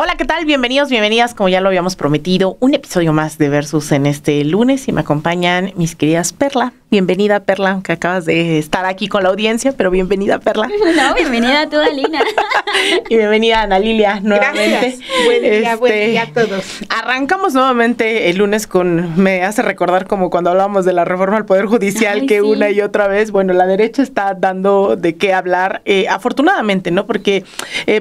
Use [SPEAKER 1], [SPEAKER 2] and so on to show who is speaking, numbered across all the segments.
[SPEAKER 1] Hola, ¿qué tal? Bienvenidos, bienvenidas, como ya lo habíamos prometido, un episodio más de Versus en este lunes y me acompañan mis queridas Perla. Bienvenida, Perla, aunque acabas de estar aquí con la audiencia, pero bienvenida, Perla.
[SPEAKER 2] No, bienvenida tú, Alina.
[SPEAKER 1] Y bienvenida, Ana Lilia, nuevamente.
[SPEAKER 3] Gracias. Buen día a todos.
[SPEAKER 1] Arrancamos nuevamente el lunes me hace recordar como cuando hablábamos de la reforma al Poder Judicial, que sí, una y otra vez, bueno, la derecha está dando de qué hablar, afortunadamente, ¿no? Porque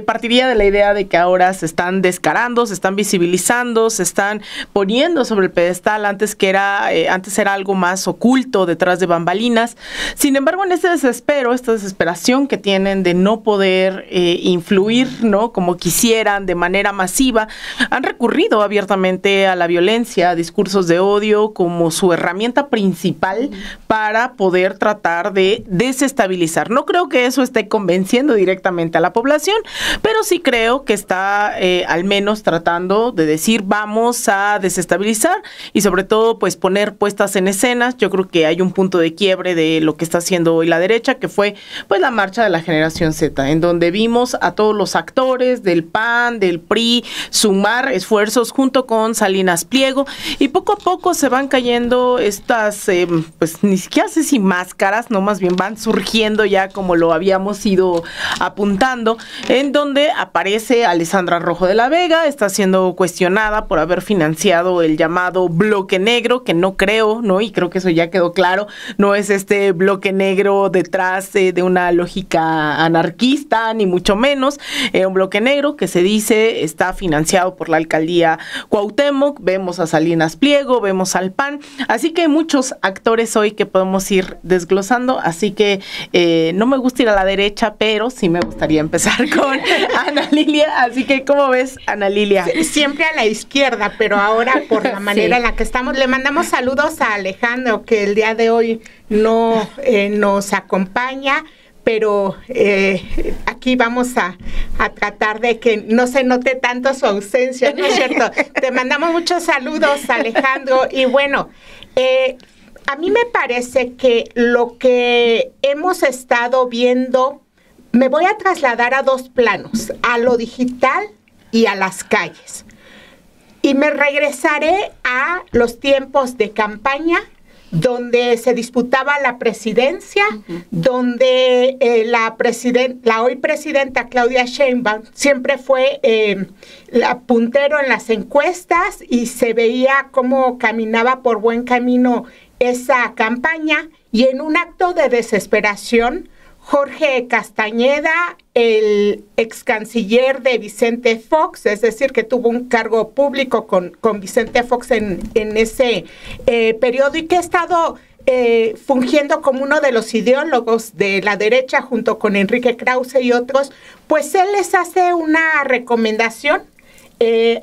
[SPEAKER 1] partiría de la idea de que ahora se están descarando, se están visibilizando, se están poniendo sobre el pedestal antes era algo más oculto detrás de bambalinas. Sin embargo, en este desespero, esta desesperación que tienen de no poder influir, ¿no? Como quisieran, de manera masiva, han recurrido abiertamente a la violencia, a discursos de odio como su herramienta principal para poder tratar de desestabilizar. No creo que eso esté convenciendo directamente a la población, pero sí creo que está al menos tratando de decir vamos a desestabilizar y sobre todo pues poner puestas en escenas. Yo creo que hay un punto de quiebre de lo que está haciendo hoy la derecha, que fue pues la marcha de la generación Z, en donde vimos a todos los actores del PAN, del PRI, sumar esfuerzos junto con Salinas Pliego y poco a poco se van cayendo estas, pues ni siquiera sé si máscaras, no, más bien van surgiendo ya como lo habíamos ido apuntando, en donde aparece Alessandra Rojo de la Vega, está siendo cuestionada por haber financiado el llamado bloque negro, que no creo, ¿no? Y creo que eso ya quedó claro, no es este bloque negro detrás de una lógica anarquista, ni mucho menos, un bloque negro que se dice está financiado por la alcaldía Cuauhtémoc, vemos a Salinas Pliego, vemos al PAN, así que hay muchos actores hoy que podemos ir desglosando, así que no me gusta ir a la derecha, pero sí me gustaría empezar con Ana Lilia, así que ¿cómo ves, Ana Lilia?
[SPEAKER 3] Siempre a la izquierda, pero ahora por la manera en la que estamos, le mandamos saludos a Alejandro, que el día de hoy no nos acompaña, pero aquí vamos a tratar de que no se note tanto su ausencia, ¿no es cierto? Te mandamos muchos saludos, Alejandro, y bueno, a mí me parece que lo que hemos estado viendo, me voy a trasladar a dos planos, a lo digital y a las calles. Y me regresaré a los tiempos de campaña, donde se disputaba la presidencia, donde la hoy presidenta Claudia Sheinbaum siempre fue la puntero en las encuestas y se veía cómo caminaba por buen camino esa campaña, y en un acto de desesperación, Jorge Castañeda, el ex canciller de Vicente Fox, es decir, que tuvo un cargo público con Vicente Fox en ese periodo y que ha estado fungiendo como uno de los ideólogos de la derecha junto con Enrique Krause y otros, pues él les hace una recomendación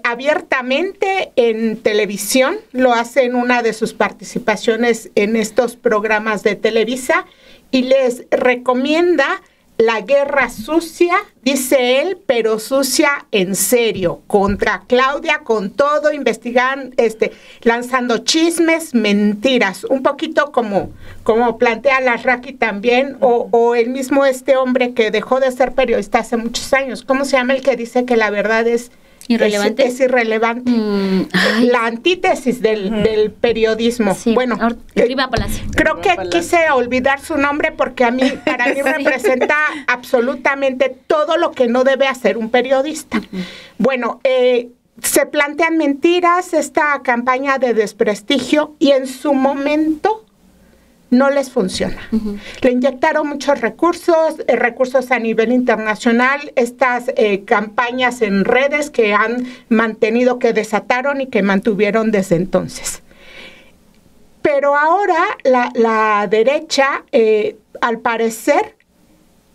[SPEAKER 3] abiertamente en televisión, lo hace en una de sus participaciones en estos programas de Televisa, y les recomienda la guerra sucia, dice él, pero sucia en serio, contra Claudia, con todo, investigan, lanzando chismes, mentiras, un poquito como plantea Larraqui también, o el mismo hombre que dejó de ser periodista hace muchos años. ¿Cómo se llama el que dice que la verdad es irrelevante? Es irrelevante. La antítesis del periodismo.
[SPEAKER 2] Sí,
[SPEAKER 3] bueno,
[SPEAKER 2] Riva Palacio.
[SPEAKER 3] Creo que quise olvidar su nombre porque para mí representa absolutamente todo lo que no debe hacer un periodista. Bueno, se plantean mentiras, esta campaña de desprestigio, y en su momento no les funciona. Le inyectaron muchos recursos a nivel internacional, estas campañas en redes que han mantenido, que desataron y que mantuvieron desde entonces. Pero ahora la derecha, al parecer,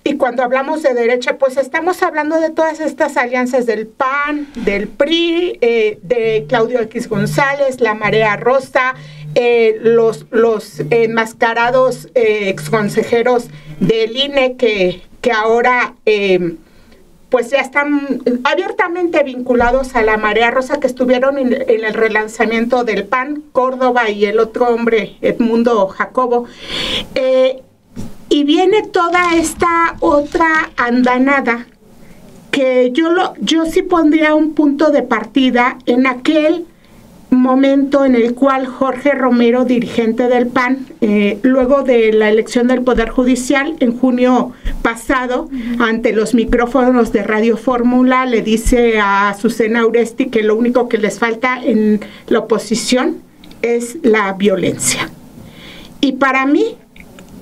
[SPEAKER 3] y cuando hablamos de derecha, pues estamos hablando de todas estas alianzas del PAN, del PRI, de Claudio X González, la Marea Rosa, los enmascarados exconsejeros del INE que ahora pues ya están abiertamente vinculados a la Marea Rosa, que estuvieron en el relanzamiento del PAN, Córdoba y el otro hombre, Edmundo Jacobo. Y viene toda esta otra andanada que yo sí pondría un punto de partida en aquel momento en el cual Jorge Romero, dirigente del PAN, luego de la elección del Poder Judicial en junio pasado, ante los micrófonos de Radio Fórmula, le dice a Azucena Uresti que lo único que les falta en la oposición es la violencia. Y para mí,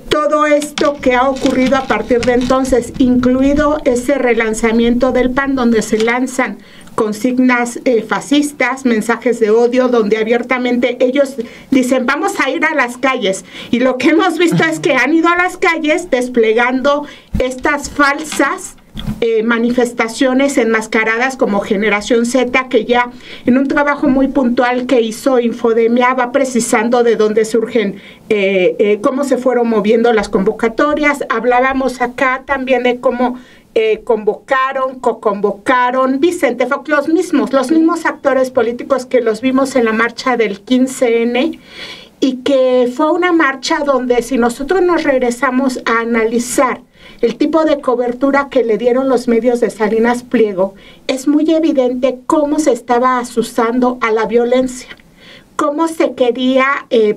[SPEAKER 3] todo esto que ha ocurrido a partir de entonces, incluido ese relanzamiento del PAN, donde se lanzan consignas fascistas, mensajes de odio, donde abiertamente ellos dicen vamos a ir a las calles, y lo que hemos visto es que han ido a las calles desplegando estas falsas manifestaciones enmascaradas como Generación Z, que ya en un trabajo muy puntual que hizo Infodemia va precisando de dónde surgen, cómo se fueron moviendo las convocatorias. Hablábamos acá también de cómo convocaron, co-convocaron, Vicente Fox, los mismos actores políticos que los vimos en la marcha del 15N, y que fue una marcha donde, si nosotros nos regresamos a analizar el tipo de cobertura que le dieron los medios de Salinas Pliego, es muy evidente cómo se estaba azuzando a la violencia, cómo se quería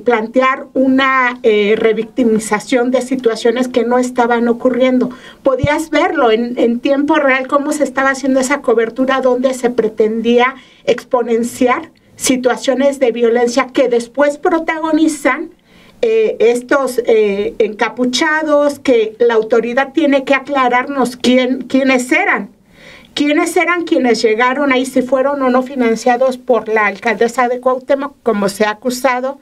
[SPEAKER 3] plantear una revictimización de situaciones que no estaban ocurriendo. Podías verlo en tiempo real, cómo se estaba haciendo esa cobertura donde se pretendía exponenciar situaciones de violencia que después protagonizan estos encapuchados, que la autoridad tiene que aclararnos quiénes eran. ¿Quiénes eran quienes llegaron ahí, si fueron o no financiados por la alcaldesa de Cuauhtémoc, como se ha acusado?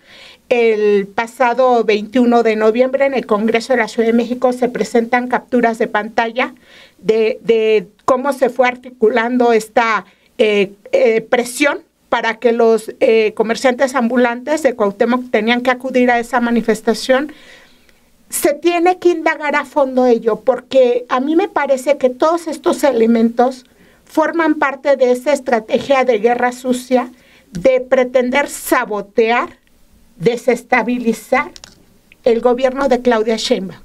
[SPEAKER 3] El pasado 21 de noviembre en el Congreso de la Ciudad de México se presentan capturas de pantalla de cómo se fue articulando esta presión para que los comerciantes ambulantes de Cuauhtémoc tenían que acudir a esa manifestación. Se tiene que indagar a fondo ello, porque a mí me parece que todos estos elementos forman parte de esa estrategia de guerra sucia, de pretender sabotear, desestabilizar el gobierno de Claudia Sheinbaum.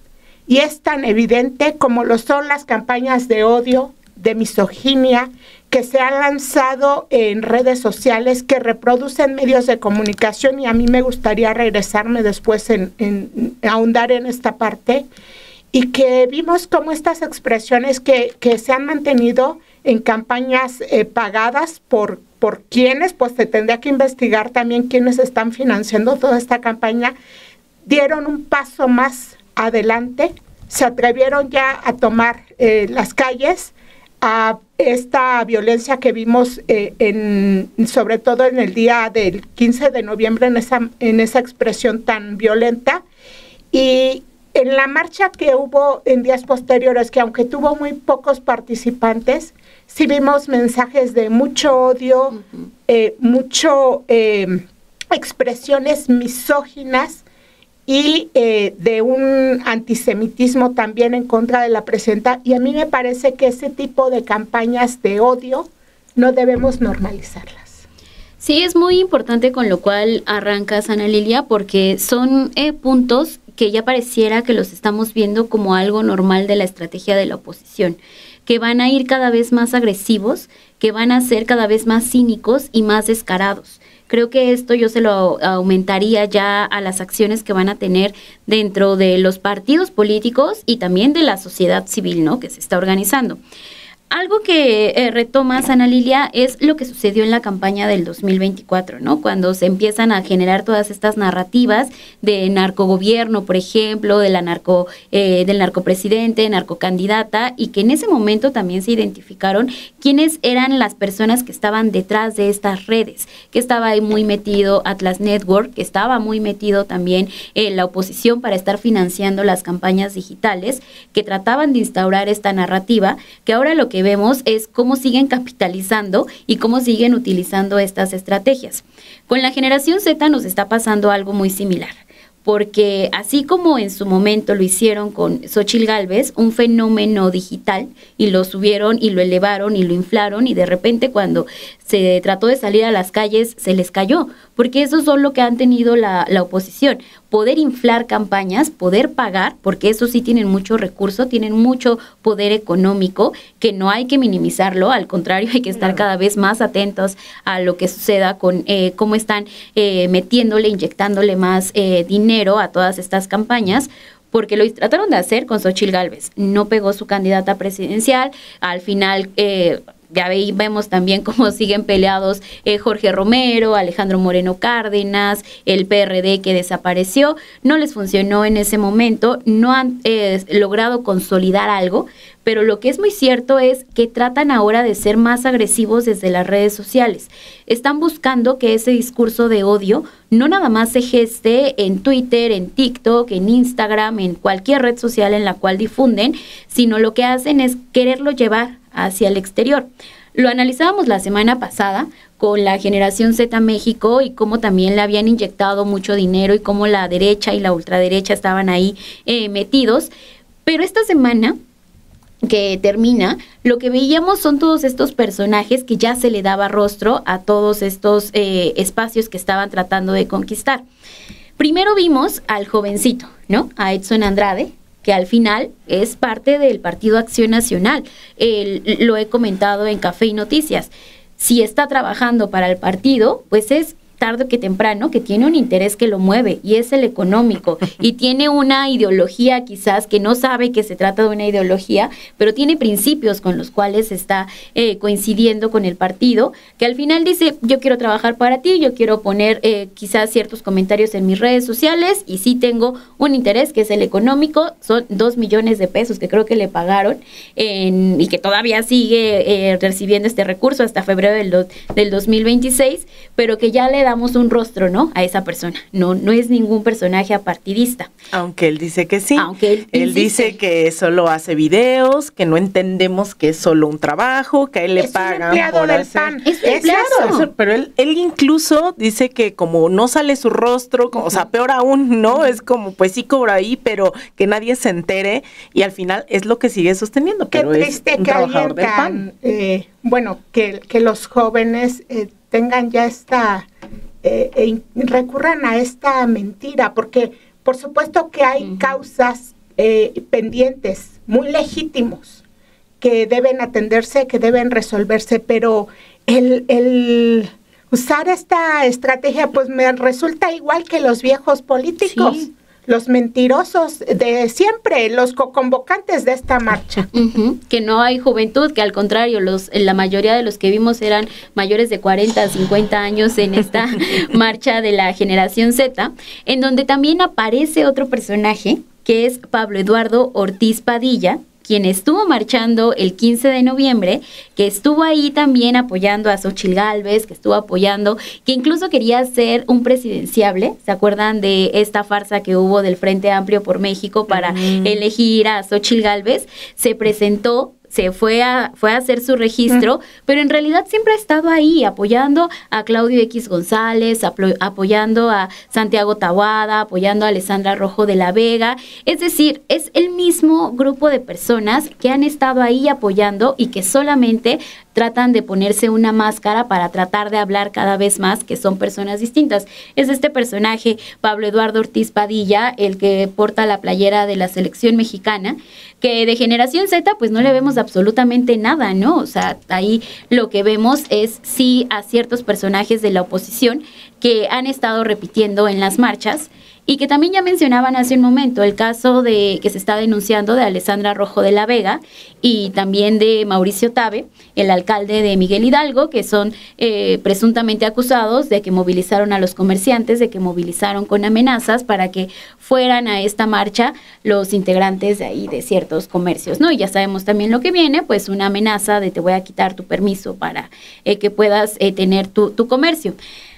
[SPEAKER 3] Y es tan evidente como lo son las campañas de odio, de misoginia, que se han lanzado en redes sociales, que reproducen medios de comunicación, y a mí me gustaría regresarme después en ahondar en esta parte, y que vimos cómo estas expresiones que se han mantenido en campañas pagadas por quienes, pues se tendría que investigar también quiénes están financiando toda esta campaña, dieron un paso más adelante, se atrevieron ya a tomar las calles, a esta violencia que vimos sobre todo en el día del 15 de noviembre, en esa expresión tan violenta. Y en la marcha que hubo en días posteriores, que aunque tuvo muy pocos participantes, sí vimos mensajes de mucho odio, expresiones misóginas, y de un antisemitismo también en contra de la presidenta. Y a mí me parece que ese tipo de campañas de odio no debemos normalizarlas.
[SPEAKER 2] Sí, es muy importante con lo cual arrancas, Ana Lilia, porque son puntos que ya pareciera que los estamos viendo como algo normal de la estrategia de la oposición, que van a ir cada vez más agresivos, que van a ser cada vez más cínicos y más descarados. Creo que esto yo se lo aumentaría ya a las acciones que van a tener dentro de los partidos políticos y también de la sociedad civil, ¿no?, que se está organizando. Algo que retomas, Ana Lilia, es lo que sucedió en la campaña del 2024, ¿no? Cuando se empiezan a generar todas estas narrativas de narcogobierno, por ejemplo, del narcopresidente, narcocandidata, y que en ese momento también se identificaron quiénes eran las personas que estaban detrás de estas redes, que estaba ahí muy metido Atlas Network, que estaba muy metido también la oposición para estar financiando las campañas digitales, que trataban de instaurar esta narrativa, que ahora lo que vemos es cómo siguen capitalizando y cómo siguen utilizando estas estrategias. Con la generación Z nos está pasando algo muy similar, porque así como en su momento lo hicieron con Xóchitl Gálvez, un fenómeno digital, y lo subieron y lo elevaron y lo inflaron, y de repente cuando se trató de salir a las calles se les cayó, porque eso es lo que han tenido la oposición, poder inflar campañas, poder pagar, porque eso sí tienen mucho recurso, tienen mucho poder económico, que no hay que minimizarlo, al contrario, hay que estar cada vez más atentos a lo que suceda con cómo están metiéndole, inyectándole más dinero a todas estas campañas, porque lo trataron de hacer con Xóchitl Gálvez, no pegó su candidata presidencial, al final ya vemos también cómo siguen peleados Jorge Romero, Alejandro Moreno Cárdenas, el PRD que desapareció, no les funcionó en ese momento, no han logrado consolidar algo, pero lo que es muy cierto es que tratan ahora de ser más agresivos desde las redes sociales. Están buscando que ese discurso de odio no nada más se geste en Twitter, en TikTok, en Instagram, en cualquier red social en la cual difunden, sino lo que hacen es quererlo llevar hacia el exterior. Lo analizábamos la semana pasada con la Generación Z México y cómo también le habían inyectado mucho dinero y cómo la derecha y la ultraderecha estaban ahí metidos, pero esta semana que termina, lo que veíamos son todos estos personajes que ya se le daba rostro a todos estos espacios que estaban tratando de conquistar. Primero vimos al jovencito, ¿no? A Edson Andrade, que al final es parte del Partido Acción Nacional. Lo he comentado en Café y Noticias. Si está trabajando para el partido, pues es tarde que temprano, que tiene un interés que lo mueve, y es el económico, y tiene una ideología quizás que no sabe que se trata de una ideología, pero tiene principios con los cuales está coincidiendo con el partido, que al final dice, yo quiero trabajar para ti, yo quiero poner quizás ciertos comentarios en mis redes sociales, y sí tengo un interés que es el económico, son 2 millones de pesos que creo que le pagaron, y que todavía sigue recibiendo este recurso hasta febrero del 2026, pero que ya le damos un rostro, ¿no?, a esa persona. No es ningún personaje apartidista.
[SPEAKER 1] Aunque él dice que sí.
[SPEAKER 2] Aunque
[SPEAKER 1] él dice que solo hace videos, que no entendemos que es solo un trabajo, que a él le pagan por
[SPEAKER 3] del
[SPEAKER 1] hacer.
[SPEAKER 3] PAN.
[SPEAKER 2] Es empleado.
[SPEAKER 1] Pero él incluso dice que como no sale su rostro, o sea, peor aún, ¿no? Es como, pues sí cobra ahí, pero que nadie se entere, y al final es lo que sigue sosteniendo.
[SPEAKER 3] Qué
[SPEAKER 1] pero
[SPEAKER 3] triste
[SPEAKER 1] es un
[SPEAKER 3] que
[SPEAKER 1] trabajador del PAN.
[SPEAKER 3] Bueno, que los jóvenes tengan ya esta recurran a esta mentira, porque por supuesto que hay causas pendientes, muy legítimos, que deben atenderse, que deben resolverse, pero el usar esta estrategia pues me resulta igual que los viejos políticos. Sí. Los mentirosos de siempre, los convocantes de esta marcha.
[SPEAKER 2] Que no hay juventud, que al contrario, la mayoría de los que vimos eran mayores de 40, 50 años en esta marcha de la Generación Z, en donde también aparece otro personaje, que es Pablo Eduardo Ortiz Padilla, quien estuvo marchando el 15 de noviembre, que estuvo ahí también apoyando a Xóchitl Gálvez, que estuvo apoyando, que incluso quería ser un presidenciable. ¿Se acuerdan de esta farsa que hubo del Frente Amplio por México para elegir a Xóchitl Gálvez? Se presentó, se fue a hacer su registro, pero en realidad siempre ha estado ahí apoyando a Claudio X González, apoyando a Santiago Taboada, apoyando a Alessandra Rojo de la Vega. Es decir, es el mismo grupo de personas que han estado ahí apoyando y que solamente tratan de ponerse una máscara para tratar de hablar cada vez más que son personas distintas. Es este personaje, Pablo Eduardo Ortiz Padilla, el que porta la playera de la selección mexicana, que de Generación Z pues no le vemos absolutamente nada, ¿no? O sea, ahí lo que vemos es sí a ciertos personajes de la oposición que han estado repitiendo en las marchas, y que también ya mencionaban hace un momento el caso de que se está denunciando de Alessandra Rojo de la Vega y también de Mauricio Tabe, el alcalde de Miguel Hidalgo, que son presuntamente acusados de que movilizaron a los comerciantes, de que movilizaron con amenazas para que fueran a esta marcha los integrantes de ahí de ciertos comercios, ¿no? Y ya sabemos también lo que viene, pues una amenaza de te voy a quitar tu permiso para que puedas tener tu comercio.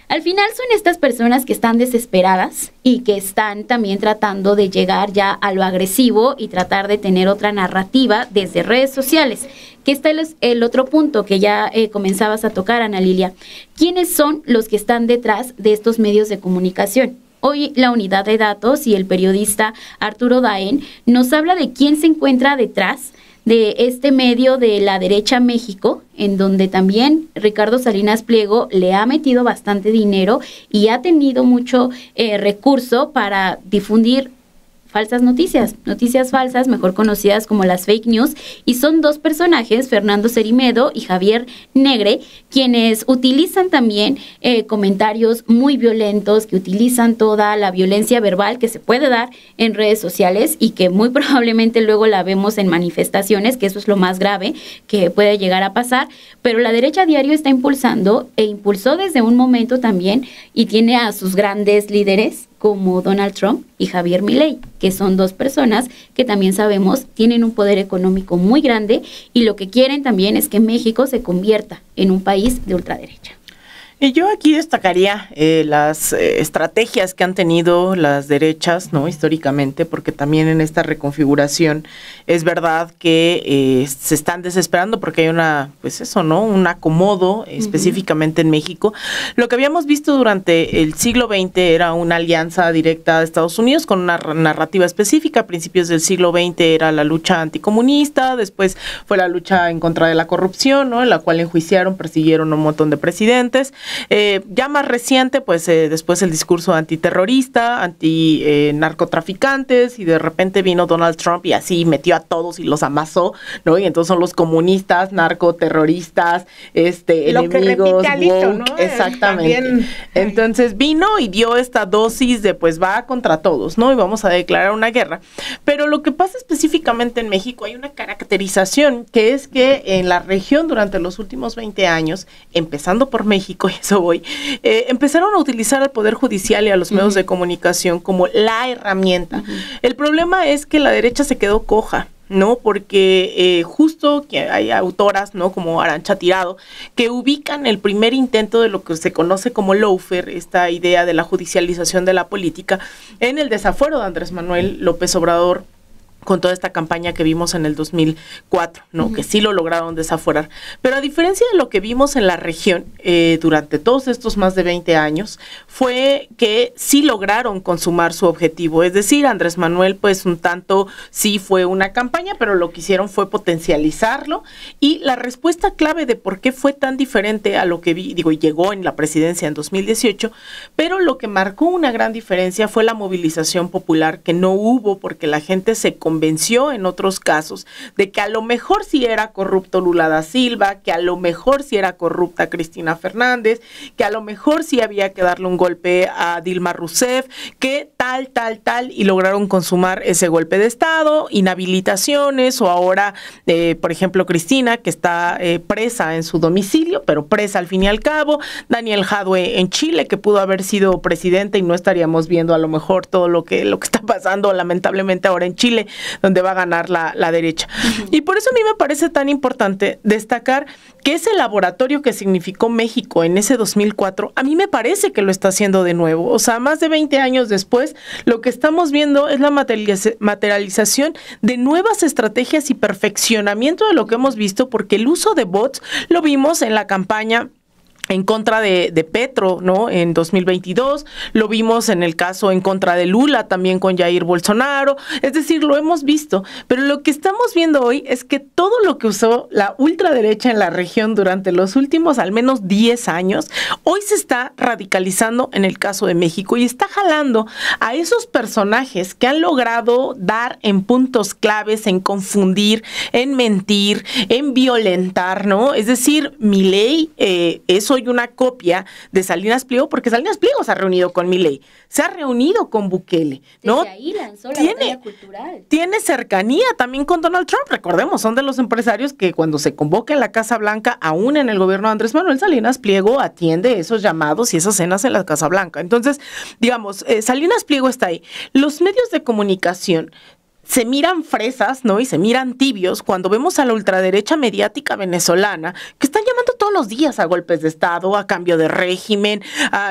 [SPEAKER 2] Al final son estas personas que están desesperadas y que están también tratando de llegar ya a lo agresivo y tratar de tener otra narrativa desde redes sociales, que está el otro punto que ya comenzabas a tocar, Ana Lilia. ¿Quiénes son los que están detrás de estos medios de comunicación? Hoy la unidad de datos y el periodista Arturo Daen nos habla de quién se encuentra detrás de este medio de la derecha México, en donde también Ricardo Salinas Pliego le ha metido bastante dinero y ha tenido mucho recurso para difundir falsas noticias falsas, mejor conocidas como las fake news, y son dos personajes, Fernando Cerimedo y Javier Negre, quienes utilizan también comentarios muy violentos, que utilizan toda la violencia verbal que se puede dar en redes sociales y que muy probablemente luego la vemos en manifestaciones, que eso es lo más grave que puede llegar a pasar, pero la derecha diario está impulsando e impulsó desde un momento también y tiene a sus grandes líderes como Donald Trump y Javier Milei, que son dos personas que también sabemos tienen un poder económico muy grande y lo que quieren también es que México se convierta en un país de ultraderecha.
[SPEAKER 1] Y yo aquí destacaría las estrategias que han tenido las derechas, ¿no? Históricamente, porque también en esta reconfiguración es verdad que se están desesperando porque hay un acomodo específicamente en México. Lo que habíamos visto durante el siglo XX era una alianza directa de Estados Unidos con una narrativa específica. A principios del siglo XX era la lucha anticomunista, después fue la lucha en contra de la corrupción, ¿no? En la cual enjuiciaron, persiguieron a un montón de presidentes. Ya más reciente, después el discurso antiterrorista, anti-narcotraficantes, y de repente vino Donald Trump y así metió a todos y los amasó, ¿no? Y entonces son los comunistas, narcoterroristas, enemigos,
[SPEAKER 3] que repite Alito, ¿no?
[SPEAKER 1] Exactamente.
[SPEAKER 3] También.
[SPEAKER 1] Entonces vino y dio esta dosis de va contra todos, ¿no? Y vamos a declarar una guerra. Pero lo que pasa específicamente en México, hay una caracterización que es que en la región durante los últimos 20 años, empezando por México, eso voy, empezaron a utilizar al Poder Judicial y a los medios de comunicación como la herramienta. El problema es que la derecha se quedó coja, ¿no? Porque justo que hay autoras, ¿no? Como Arantxa Tirado, que ubican el primer intento de lo que se conoce como lawfare, esta idea de la judicialización de la política, en el desafuero de Andrés Manuel López Obrador, con toda esta campaña que vimos en el 2004, ¿no? Que sí lo lograron desaforar. Pero a diferencia de lo que vimos en la región durante todos estos más de 20 años, fue que sí lograron consumar su objetivo. Es decir, Andrés Manuel, un tanto sí fue una campaña, pero lo que hicieron fue potencializarlo. Y la respuesta clave de por qué fue tan diferente a lo que llegó en la presidencia en 2018, pero lo que marcó una gran diferencia fue la movilización popular, que no hubo porque la gente se convenció en otros casos de que a lo mejor sí era corrupto Lula da Silva, que a lo mejor sí era corrupta Cristina Fernández, que a lo mejor sí había que darle un golpe a Dilma Rousseff, que tal, y lograron consumar ese golpe de Estado, inhabilitaciones, o ahora, por ejemplo, Cristina, que está presa en su domicilio, pero presa al fin y al cabo, Daniel Jadwe en Chile, que pudo haber sido presidente y no estaríamos viendo a lo mejor todo lo que está pasando lamentablemente ahora en Chile, donde va a ganar la derecha. Y por eso a mí me parece tan importante destacar que ese laboratorio que significó México en ese 2004, a mí me parece que lo está haciendo de nuevo. O sea, más de 20 años después, lo que estamos viendo es la materialización de nuevas estrategias y perfeccionamiento de lo que hemos visto, porque el uso de bots lo vimos en la campaña en contra de Petro, ¿no? En 2022, lo vimos en el caso en contra de Lula, también con Jair Bolsonaro, es decir, lo hemos visto, pero lo que estamos viendo hoy es que todo lo que usó la ultraderecha en la región durante los últimos al menos 10 años, hoy se está radicalizando en el caso de México y está jalando a esos personajes que han logrado dar en puntos claves, en confundir, en mentir, en violentar, ¿no? Es decir, Milei es hoy una copia de Salinas Pliego, porque Salinas Pliego se ha reunido con Milei, se ha reunido con Bukele, ¿no?
[SPEAKER 2] Desde ahí lanzó la batalla cultural.
[SPEAKER 1] Tiene cercanía también con Donald Trump, recordemos, son de los empresarios que cuando se convoca en la Casa Blanca, aún en el gobierno de Andrés Manuel, Salinas Pliego atiende esos llamados y esas cenas en la Casa Blanca. Entonces, digamos, Salinas Pliego está ahí. Los medios de comunicación se miran fresas, ¿no? Y se miran tibios cuando vemos a la ultraderecha mediática venezolana que están llamando todos los días a golpes de Estado, a cambio de régimen,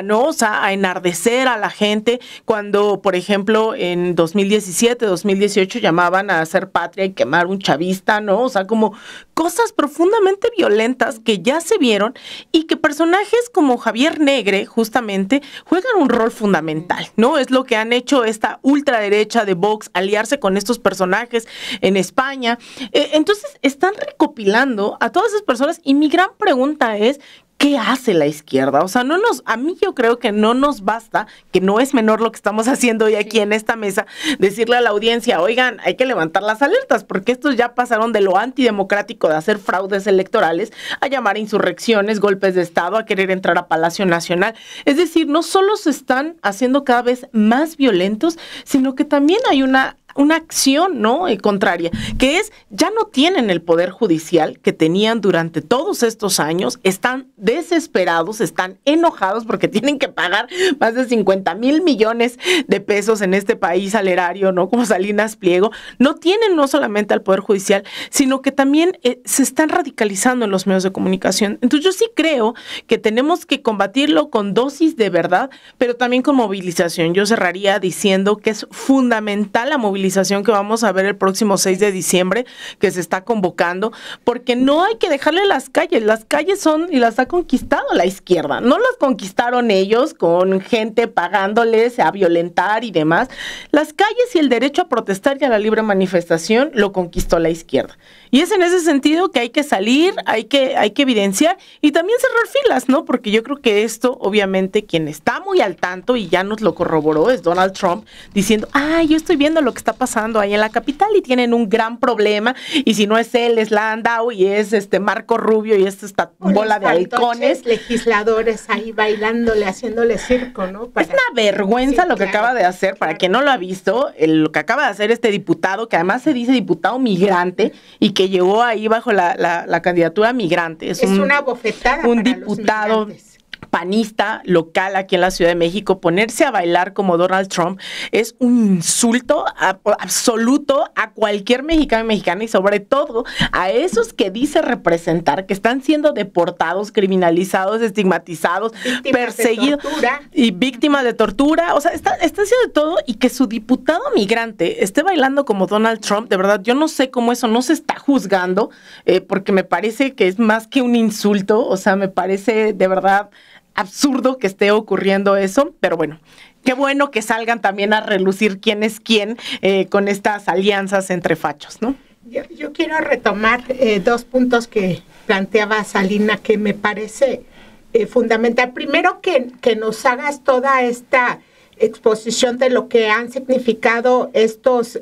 [SPEAKER 1] ¿no? O sea, a enardecer a la gente, cuando, por ejemplo, en 2017, 2018 llamaban a hacer patria y quemar un chavista, ¿no? O sea, como cosas profundamente violentas que ya se vieron y que personajes como Javier Negre justamente juegan un rol fundamental, ¿no? Es lo que han hecho esta ultraderecha de Vox, aliarse con estos personajes en España. Entonces están recopilando a todas esas personas y mi gran pregunta es, ¿qué hace la izquierda? O sea, a mí yo creo que no nos basta, que no es menor lo que estamos haciendo hoy aquí en esta mesa, decirle a la audiencia, oigan, hay que levantar las alertas, porque estos ya pasaron de lo antidemocrático de hacer fraudes electorales a llamar a insurrecciones, golpes de Estado, a querer entrar a Palacio Nacional. Es decir, no solo se están haciendo cada vez más violentos, sino que también hay una acción, ¿no?, contraria, que es, ya no tienen el poder judicial que tenían durante todos estos años, están desesperados, están enojados porque tienen que pagar más de 50,000 millones de pesos en este país al erario, ¿no?, como Salinas Pliego. No tienen no solamente al poder judicial, sino que también se están radicalizando en los medios de comunicación. Entonces yo sí creo que tenemos que combatirlo con dosis de verdad, pero también con movilización. Yo cerraría diciendo que es fundamental la movilización que vamos a ver el próximo 6 de diciembre, que se está convocando, porque no hay que dejarle las calles son y las ha conquistado la izquierda, no las conquistaron ellos con gente pagándoles a violentar y demás. Las calles y el derecho a protestar y a la libre manifestación lo conquistó la izquierda. Y es en ese sentido que hay que salir, hay que evidenciar y también cerrar filas, ¿no? Porque yo creo que esto, obviamente, quien está muy al tanto y ya nos lo corroboró es Donald Trump, diciendo, yo estoy viendo lo que está pasando ahí en la capital y tienen un gran problema, y si no es él, es Landau y es Marco Rubio y es esta bola de halcones.
[SPEAKER 3] Legisladores ahí bailándole, haciéndole circo, ¿no?
[SPEAKER 1] Es una vergüenza lo que acaba de hacer, para quien no lo ha visto, lo que acaba de hacer este diputado, que además se dice diputado migrante y que llegó ahí bajo la candidatura migrante. Es
[SPEAKER 3] una bofetada.
[SPEAKER 1] Un diputado panista local aquí en la Ciudad de México. Ponerse a bailar como Donald Trump es un insulto absoluto a cualquier mexicano y mexicana, y sobre todo a esos que dice representar, que están siendo deportados, criminalizados, estigmatizados, perseguidos y víctimas de tortura. O sea, está haciendo de todo, y que su diputado migrante esté bailando como Donald Trump, de verdad, yo no sé cómo eso no se está juzgando, porque me parece que es más que un insulto. O sea, me parece de verdad absurdo que esté ocurriendo eso, pero bueno, qué bueno que salgan también a relucir quién es quién con estas alianzas entre fachos, ¿no?
[SPEAKER 3] Yo quiero retomar 2 puntos que planteaba Salina, que me parece fundamental. Primero, que nos hagas toda esta exposición de lo que han significado estos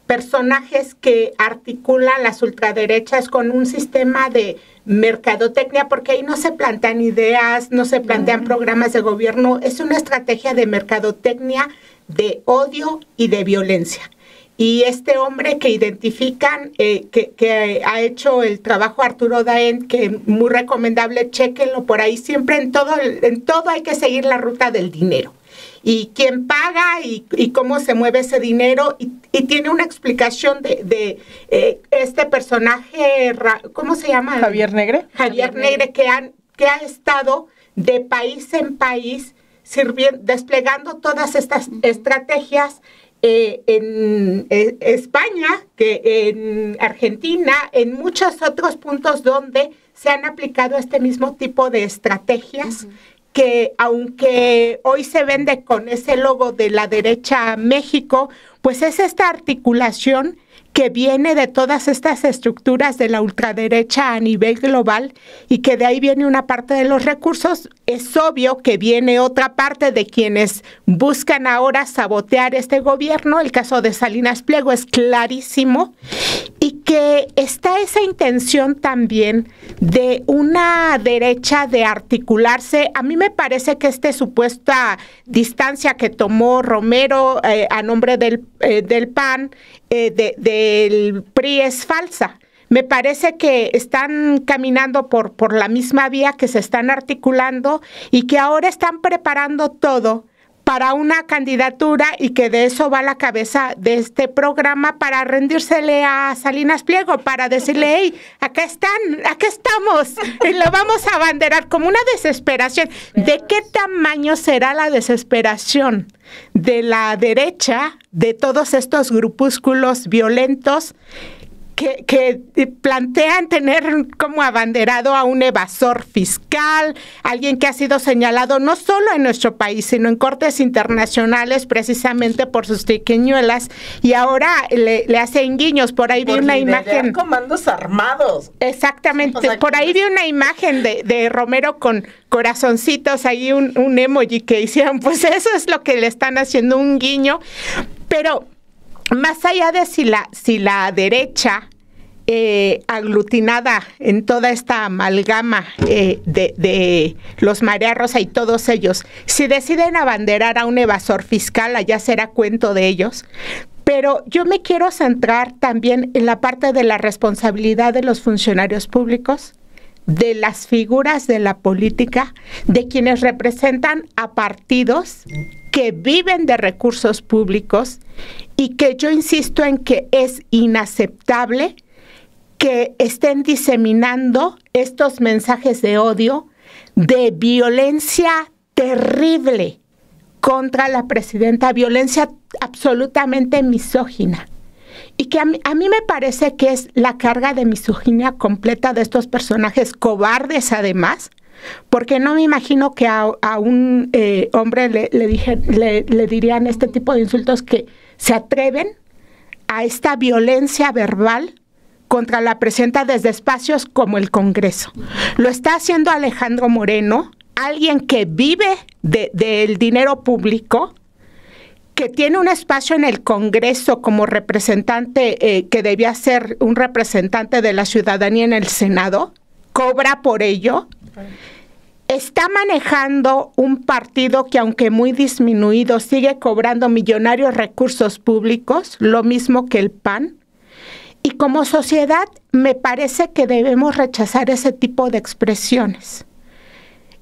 [SPEAKER 3] personajes que articulan las ultraderechas con un sistema de mercadotecnia, porque ahí no se plantean ideas, no se plantean programas de gobierno, es una estrategia de mercadotecnia, de odio y de violencia. Y este hombre que identifican, que ha hecho el trabajo Arturo Daen, que muy recomendable, chéquenlo por ahí, siempre en todo hay que seguir la ruta del dinero. Y quién paga y cómo se mueve ese dinero, y tiene una explicación de este personaje, ¿cómo se llama?
[SPEAKER 1] Javier Negre.
[SPEAKER 3] Javier Negre, que ha estado de país en país desplegando todas estas estrategias en España, que en Argentina, en muchos otros puntos donde se han aplicado este mismo tipo de estrategias. Que aunque hoy se vende con ese logo de la derecha México, pues es esta articulación que viene de todas estas estructuras de la ultraderecha a nivel global, y que de ahí viene una parte de los recursos. Es obvio que viene otra parte de quienes buscan ahora sabotear este gobierno. El caso de Salinas Pliego es clarísimo, y que está esa intención también de una derecha de articularse. A mí me parece que esta supuesta distancia que tomó Romero a nombre del PAN, del PRI, es falsa. Me parece que están caminando por la misma vía, que se están articulando y que ahora están preparando todo para una candidatura, y que de eso va la cabeza de este programa, para rendírsele a Salinas Pliego, para decirle, hey, acá estamos, y lo vamos a abanderar, como una desesperación. ¿De qué tamaño será la desesperación de la derecha, de todos estos grupúsculos violentos que plantean tener como abanderado a un evasor fiscal, alguien que ha sido señalado no solo en nuestro país, sino en cortes internacionales precisamente por sus triquiñuelas, y ahora le hacen guiños. Por ahí vi una imagen.
[SPEAKER 1] Comandos armados.
[SPEAKER 3] Exactamente. O sea, por ahí vi una imagen de Romero con corazoncitos, ahí un emoji que hicieron. Pues eso es lo que le están haciendo, un guiño. Pero más allá de si la derecha aglutinada en toda esta amalgama de los Marea Rosa y todos ellos, si deciden abanderar a un evasor fiscal, allá será cuento de ellos. Pero yo me quiero centrar también en la parte de la responsabilidad de los funcionarios públicos, de las figuras de la política, de quienes representan a partidos que viven de recursos públicos, y que yo insisto en que es inaceptable que estén diseminando estos mensajes de odio, de violencia terrible contra la presidenta, violencia absolutamente misógina. Y que a mí me parece que es la carga de misoginia completa de estos personajes cobardes, además, porque no me imagino que a un hombre le dirían este tipo de insultos, que se atreven a esta violencia verbal contra la presidenta desde espacios como el Congreso. Lo está haciendo Alejandro Moreno, alguien que vive del dinero público, que tiene un espacio en el Congreso como representante, que debía ser un representante de la ciudadanía en el Senado, cobra por ello. Está manejando un partido que, aunque muy disminuido, sigue cobrando millonarios recursos públicos, lo mismo que el PAN. Y como sociedad me parece que debemos rechazar ese tipo de expresiones.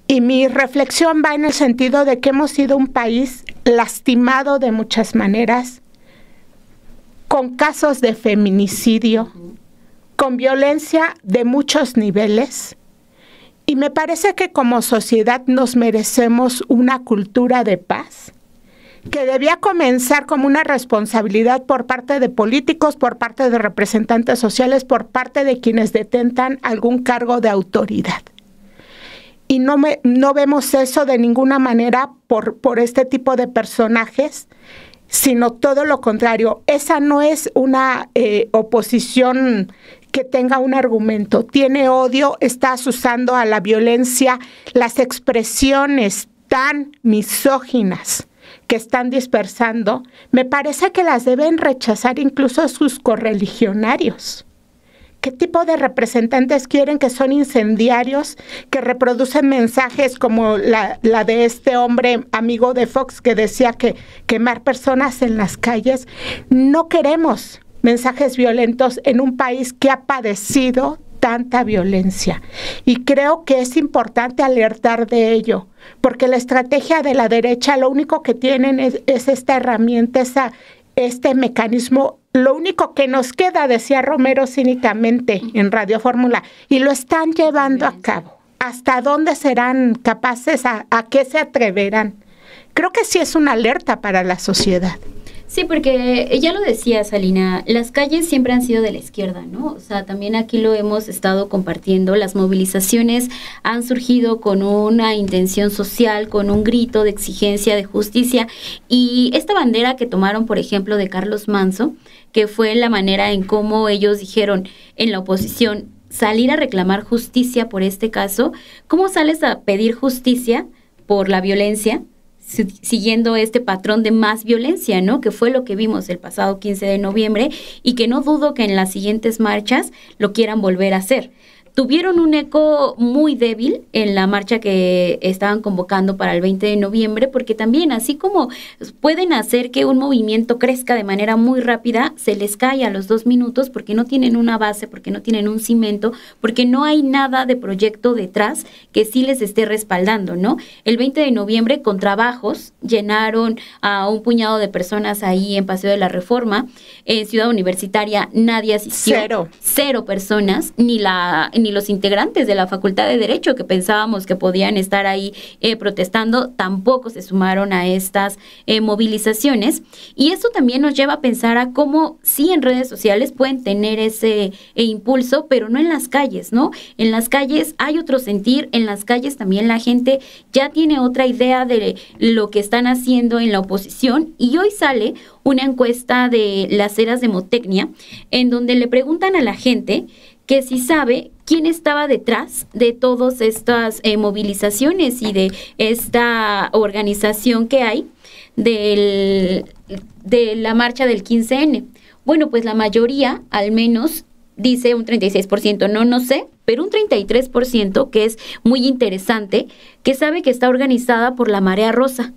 [SPEAKER 3] Y mi reflexión va en el sentido de que hemos sido un país lastimado de muchas maneras, con casos de feminicidio, con violencia de muchos niveles. Y me parece que como sociedad nos merecemos una cultura de paz, que debía comenzar como una responsabilidad por parte de políticos, por parte de representantes sociales, por parte de quienes detentan algún cargo de autoridad. Y no vemos eso de ninguna manera por este tipo de personajes, sino todo lo contrario. Esa no es una oposición que tenga un argumento, tiene odio, estás usando a la violencia, las expresiones tan misóginas que están dispersando, me parece que las deben rechazar incluso sus correligionarios. ¿Qué tipo de representantes quieren, que son incendiarios, que reproducen mensajes como la de este hombre amigo de Fox que decía que quemar personas en las calles? No queremos mensajes violentos en un país que ha padecido tanta violencia. Y creo que es importante alertar de ello, porque la estrategia de la derecha lo único que tienen es esta herramienta, este mecanismo. Lo único que nos queda, decía Romero cínicamente en Radio Fórmula, y lo están llevando a cabo. ¿Hasta dónde serán capaces? ¿A qué se atreverán? Creo que sí es una alerta para la sociedad.
[SPEAKER 2] Sí, porque ya lo decía Salina, las calles siempre han sido de la izquierda, ¿no? O sea, también aquí lo hemos estado compartiendo, las movilizaciones han surgido con una intención social, con un grito de exigencia de justicia, y esta bandera que tomaron, por ejemplo, de Carlos Manzo, que fue la manera en cómo ellos dijeron en la oposición salir a reclamar justicia por este caso. ¿Cómo sales a pedir justicia por la violencia siguiendo este patrón de más violencia, ¿no? Que fue lo que vimos el pasado 15 de noviembre y que no dudo que en las siguientes marchas lo quieran volver a hacer. Tuvieron un eco muy débil en la marcha que estaban convocando para el 20 de noviembre, porque también, así como pueden hacer que un movimiento crezca de manera muy rápida, se les cae a los 2 minutos porque no tienen una base, porque no tienen un cimento, porque no hay nada de proyecto detrás que sí les esté respaldando, ¿no? El 20 de noviembre, con trabajos, llenaron a un puñado de personas ahí en Paseo de la Reforma. En Ciudad Universitaria nadie asistió. Cero personas, ni ni los integrantes de la Facultad de Derecho, que pensábamos que podían estar ahí protestando, tampoco se sumaron a estas movilizaciones. Y esto también nos lleva a pensar a cómo sí en redes sociales pueden tener ese impulso, pero no en las calles, ¿no? En las calles hay otro sentir, en las calles también la gente ya tiene otra idea de lo que están haciendo en la oposición, y hoy sale una encuesta de las Heras Demotecnia en donde le preguntan a la gente que si sabe quién estaba detrás de todas estas movilizaciones y de esta organización que hay de la marcha del 15N. Bueno, pues la mayoría, al menos, dice un 36%, no sé, pero un 33%, que es muy interesante, que sabe que está organizada por la Marea Rosa.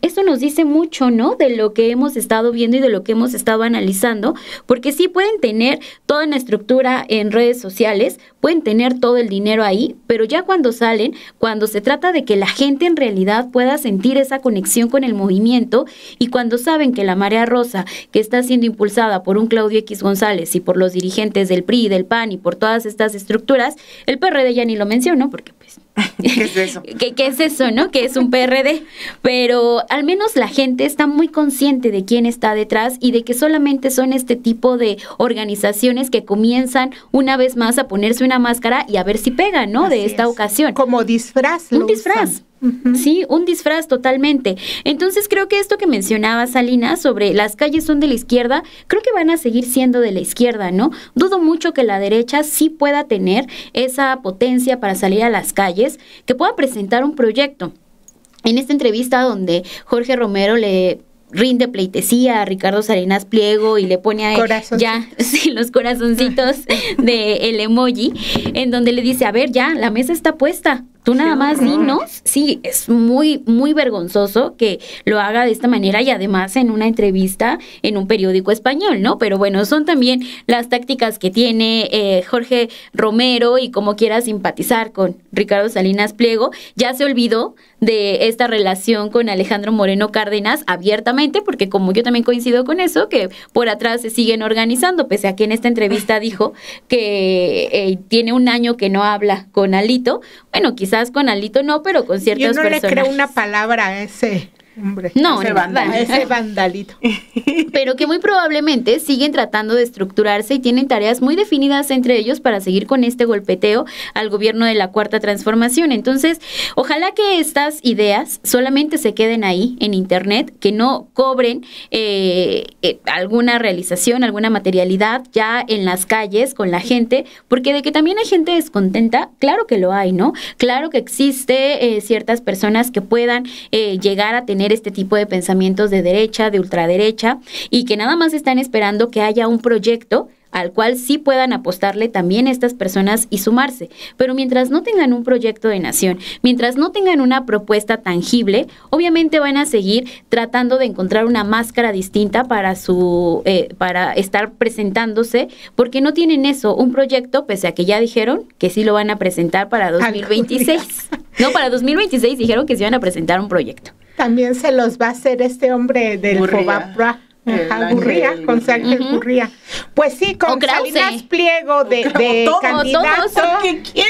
[SPEAKER 2] Esto nos dice mucho, ¿no?, de lo que hemos estado viendo y de lo que hemos estado analizando, porque sí pueden tener toda una estructura en redes sociales, pueden tener todo el dinero ahí, pero ya cuando salen, cuando se trata de que la gente en realidad pueda sentir esa conexión con el movimiento, y cuando saben que la Marea Rosa, que está siendo impulsada por un Claudio X González y por los dirigentes del PRI, del PAN y por todas estas estructuras, el PRD ya ni lo menciono, porque pues...
[SPEAKER 1] ¿Qué es eso?
[SPEAKER 2] ¿Qué es eso, no? Que es un PRD. Pero al menos la gente está muy consciente de quién está detrás y de que solamente son este tipo de organizaciones que comienzan una vez más a ponerse una máscara y a ver si pegan, ¿no?
[SPEAKER 3] Así
[SPEAKER 2] de esta ocasión.
[SPEAKER 3] Como disfraz.
[SPEAKER 2] Un disfraz. Sí, un disfraz totalmente. Entonces creo que esto que mencionaba Salinas sobre las calles son de la izquierda, creo que van a seguir siendo de la izquierda, ¿no? Dudo mucho que la derecha sí pueda tener esa potencia para salir a las calles, que pueda presentar un proyecto. En esta entrevista donde Jorge Romero le rinde pleitesía a Ricardo Salinas Pliego y le pone a ya sí, los corazoncitos de el emoji, en donde le dice, a ver, ya, la mesa está puesta, tú nada más dinos. Sí, es muy, muy vergonzoso que lo haga de esta manera y además en una entrevista en un periódico español, ¿no? Pero bueno, son también las tácticas que tiene Jorge Romero, y como quiera simpatizar con Ricardo Salinas Pliego, ya se olvidó de esta relación con Alejandro Moreno Cárdenas abiertamente, porque como yo también coincido con eso, que por atrás se siguen organizando, pese a que en esta entrevista dijo que tiene un año que no habla con Alito. Bueno, quizás con Alito no, pero con ciertos personajes.
[SPEAKER 3] Yo no le creo una palabra a ese hombre.
[SPEAKER 2] No,
[SPEAKER 3] ese vandalito.
[SPEAKER 2] Pero que muy probablemente siguen tratando de estructurarse y tienen tareas muy definidas entre ellos para seguir con este golpeteo al gobierno de la Cuarta Transformación. Entonces, ojalá que estas ideas solamente se queden ahí en internet, que no cobren alguna realización, alguna materialidad ya en las calles con la gente, porque de que también hay gente descontenta, claro que lo hay, ¿no? Claro que existe ciertas personas que puedan llegar a tener este tipo de pensamientos de derecha, de ultraderecha, y que nada más están esperando que haya un proyecto al cual sí puedan apostarle también estas personas y sumarse. Pero mientras no tengan un proyecto de nación, mientras no tengan una propuesta tangible, obviamente van a seguir tratando de encontrar una máscara distinta para para estar presentándose, porque no tienen eso, un proyecto, pese a que ya dijeron que sí lo van a presentar para 2026. No, para 2026 dijeron que sí van a presentar un proyecto.
[SPEAKER 3] También se los va a hacer este hombre del Fobapra. Gurría, con Ángel Gurría. Pues sí, con Salinas Pliego de candidato.
[SPEAKER 1] ¿Quién?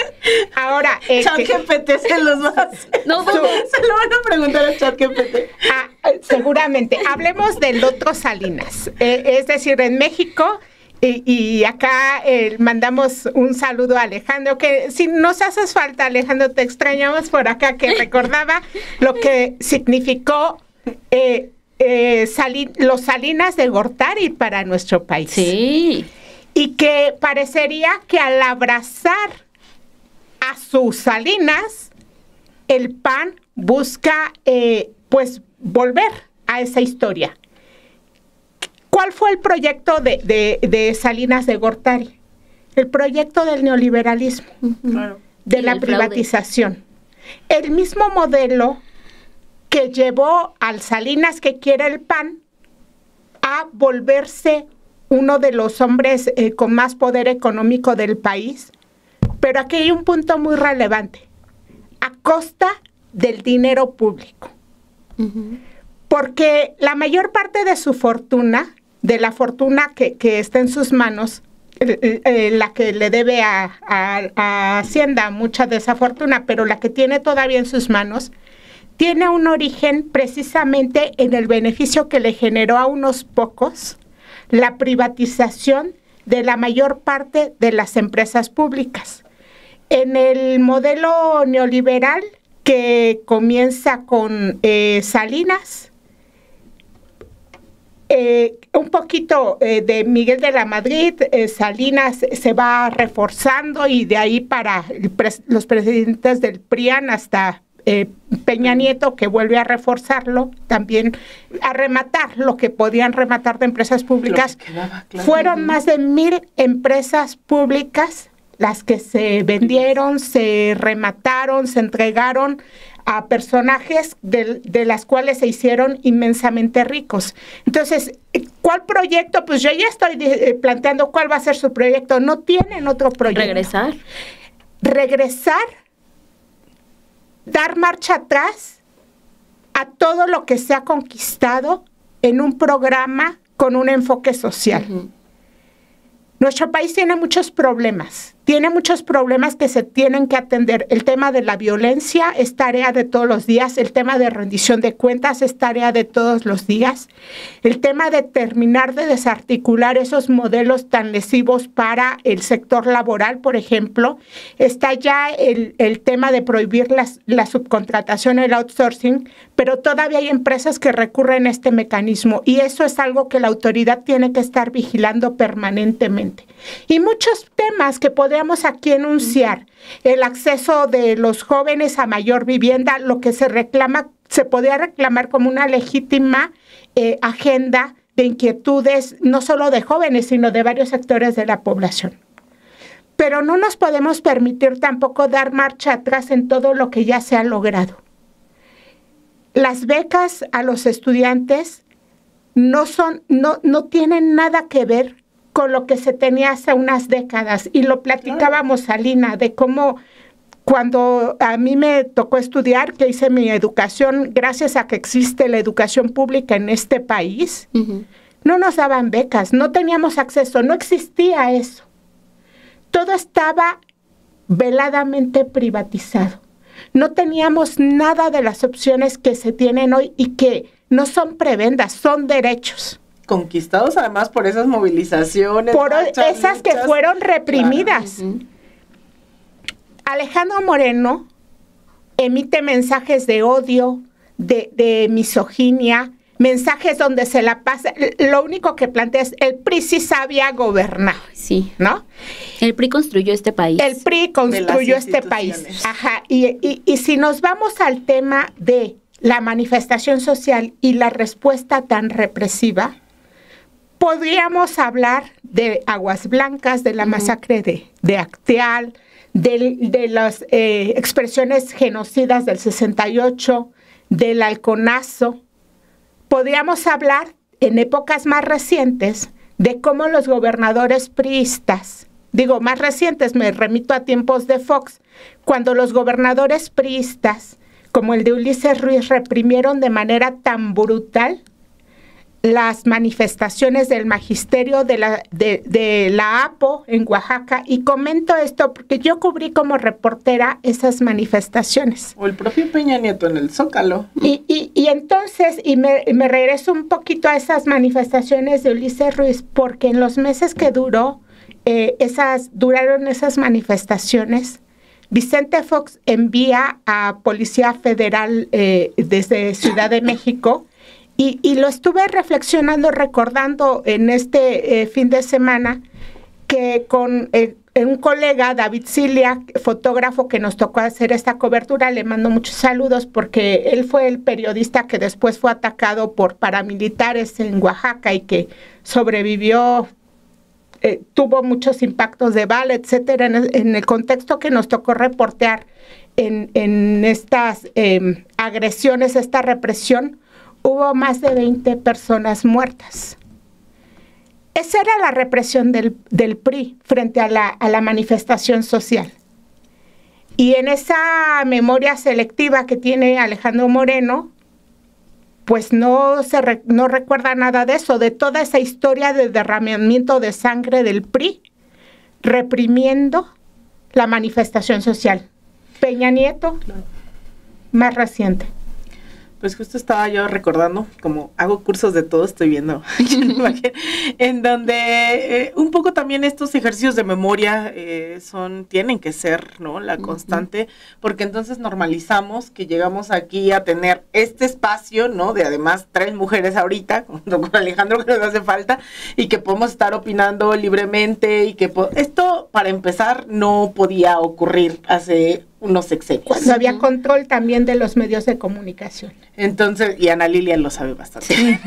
[SPEAKER 3] Ahora,
[SPEAKER 1] ChatGPT se los va a hacer.
[SPEAKER 2] No,
[SPEAKER 1] se lo van a preguntar a ChatGPT.
[SPEAKER 3] Seguramente. Hablemos del otro Salinas. Es decir, en México, y acá mandamos un saludo a Alejandro, que si nos haces falta, Alejandro, te extrañamos por acá, que recordaba lo que significó los Salinas de Gortari para nuestro país.
[SPEAKER 2] Sí.
[SPEAKER 3] Y que parecería que al abrazar a sus Salinas, el PAN busca pues volver a esa historia. ¿Cuál fue el proyecto de Salinas de Gortari? El proyecto del neoliberalismo, de la privatización. El mismo modelo que llevó al Salinas que quiere el PAN a volverse uno de los hombres con más poder económico del país. Pero aquí hay un punto muy relevante, a costa del dinero público. Porque la mayor parte de su fortuna, de la fortuna que está en sus manos, la que le debe a Hacienda, mucha de esa fortuna, pero la que tiene todavía en sus manos, tiene un origen precisamente en el beneficio que le generó a unos pocos la privatización de la mayor parte de las empresas públicas. En el modelo neoliberal que comienza con Salinas, un poquito de Miguel de la Madrid, Salinas se va reforzando y de ahí para los presidentes del PRIAN hasta Peña Nieto, que vuelve a reforzarlo, también a rematar lo que podían rematar de empresas públicas. Fueron más de 1,000 empresas públicas las que se vendieron, se remataron, se entregaron a personajes de las cuales se hicieron inmensamente ricos. Entonces, ¿cuál proyecto? Pues yo ya estoy planteando cuál va a ser su proyecto. No tienen otro proyecto. Regresar, dar marcha atrás a todo lo que se ha conquistado en un programa con un enfoque social. Nuestro país tiene muchos problemas que se tienen que atender. El tema de la violencia es tarea de todos los días, el tema de rendición de cuentas es tarea de todos los días, el tema de terminar de desarticular esos modelos tan lesivos para el sector laboral, por ejemplo. Está ya el tema de prohibir la subcontratación, el outsourcing, pero todavía hay empresas que recurren a este mecanismo y eso es algo que la autoridad tiene que estar vigilando permanentemente. Y muchos temas que podemos aquí enunciar, el acceso de los jóvenes a mayor vivienda, lo que se reclama, se podría reclamar como una legítima agenda de inquietudes, no solo de jóvenes, sino de varios sectores de la población. Pero no nos podemos permitir tampoco dar marcha atrás en todo lo que ya se ha logrado. Las becas a los estudiantes no tienen nada que ver con lo que se tenía hace unas décadas, y lo platicábamos, Alina, de cómo cuando a mí me tocó estudiar, que hice mi educación, gracias a que existe la educación pública en este país, no nos daban becas, no teníamos acceso, no existía eso. Todo estaba veladamente privatizado. No teníamos nada de las opciones que se tienen hoy y que no son prebendas, son derechos.
[SPEAKER 1] Conquistados además por esas movilizaciones.
[SPEAKER 3] Por esas que fueron reprimidas. Claro. Alejandro Moreno emite mensajes de odio, de misoginia, mensajes donde se la pasa. Lo único que plantea es: el PRI sí sabía gobernar.
[SPEAKER 2] Sí.
[SPEAKER 3] ¿No?
[SPEAKER 2] El PRI construyó este país.
[SPEAKER 3] El PRI construyó este país. Ajá. Y si nos vamos al tema de la manifestación social y la respuesta tan represiva, podríamos hablar de Aguas Blancas, de la masacre de Acteal, de las expresiones genocidas del 68, del halconazo. Podríamos hablar en épocas más recientes de cómo los gobernadores priistas, digo más recientes, me remito a tiempos de Fox, cuando los gobernadores priistas, como el de Ulises Ruiz, reprimieron de manera tan brutal las manifestaciones del magisterio de la APO en Oaxaca. Y comento esto porque yo cubrí como reportera esas manifestaciones.
[SPEAKER 1] O el propio Peña Nieto en el Zócalo.
[SPEAKER 3] Y entonces, me regreso un poquito a esas manifestaciones de Ulises Ruiz, porque en los meses que duraron esas manifestaciones, Vicente Fox envía a Policía Federal desde Ciudad de México. Y lo estuve reflexionando, recordando en este fin de semana, que con un colega, David Cilia, fotógrafo que nos tocó hacer esta cobertura, le mando muchos saludos porque él fue el periodista que después fue atacado por paramilitares en Oaxaca y que sobrevivió, tuvo muchos impactos de bala, etcétera, en el contexto que nos tocó reportear en estas agresiones, esta represión. Hubo más de 20 personas muertas. Esa era la represión del PRI frente a la manifestación social. Y en esa memoria selectiva que tiene Alejandro Moreno, pues no recuerda nada de eso, de toda esa historia de derramamiento de sangre del PRI reprimiendo la manifestación social. Peña Nieto, más reciente.
[SPEAKER 1] Pues justo estaba yo recordando, como hago cursos de todo, estoy viendo, en donde un poco también estos ejercicios de memoria tienen que ser, ¿no? La constante, porque entonces normalizamos que llegamos aquí a tener este espacio, ¿no? De además 3 mujeres ahorita, junto con Alejandro, que nos hace falta, y que podemos estar opinando libremente, y que esto, para empezar, no podía ocurrir hace unos sexenios.
[SPEAKER 3] Cuando había control también de los medios de comunicación.
[SPEAKER 1] Entonces, y Ana Lilia lo sabe bastante. Sí.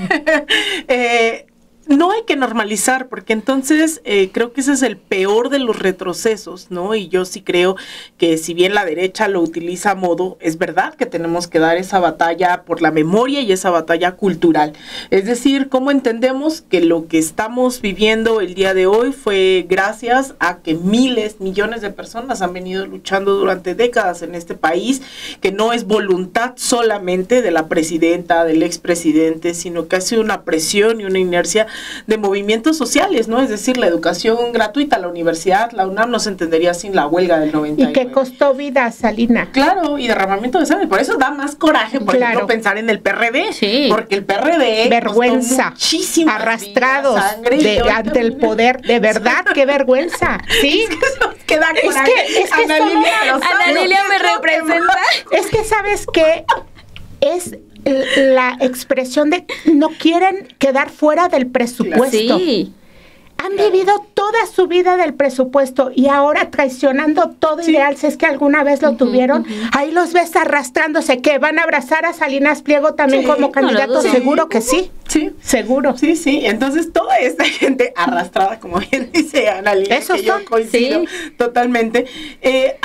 [SPEAKER 1] No hay que normalizar, porque entonces creo que ese es el peor de los retrocesos, ¿no? Y yo sí creo que si bien la derecha lo utiliza a modo, es verdad que tenemos que dar esa batalla por la memoria y esa batalla cultural. Es decir, ¿cómo entendemos que lo que estamos viviendo el día de hoy fue gracias a que miles, millones de personas han venido luchando durante décadas en este país, que no es voluntad solamente de la presidenta, del expresidente, sino que ha sido una presión y una inercia de movimientos sociales, ¿no? Es decir, la educación gratuita, la universidad, la UNAM no se entendería sin la huelga del 99.
[SPEAKER 3] Y que costó vida, Salina.
[SPEAKER 1] Claro, y derramamiento de sangre. Por eso da más coraje, por ejemplo, pensar en el PRD.
[SPEAKER 2] Sí.
[SPEAKER 1] Porque el PRD
[SPEAKER 3] vergüenza,
[SPEAKER 1] muchísimo
[SPEAKER 3] arrastrados ante el poder. De verdad, qué vergüenza. Sí.
[SPEAKER 1] Es que eso queda coraje.
[SPEAKER 3] Es que
[SPEAKER 2] Ana Lilia me representa.
[SPEAKER 3] Es que, ¿sabes qué? Es la expresión de no quieren quedar fuera del presupuesto.
[SPEAKER 2] Sí.
[SPEAKER 3] Han vivido toda su vida del presupuesto y ahora traicionando todo ideal, si es que alguna vez lo tuvieron, ahí los ves arrastrándose, que van a abrazar a Salinas Pliego también como candidato, seguro que sí. Sí,
[SPEAKER 1] seguro. Sí, sí. Entonces toda esta gente arrastrada, como bien dice Ana Lilia, que yo coincido totalmente.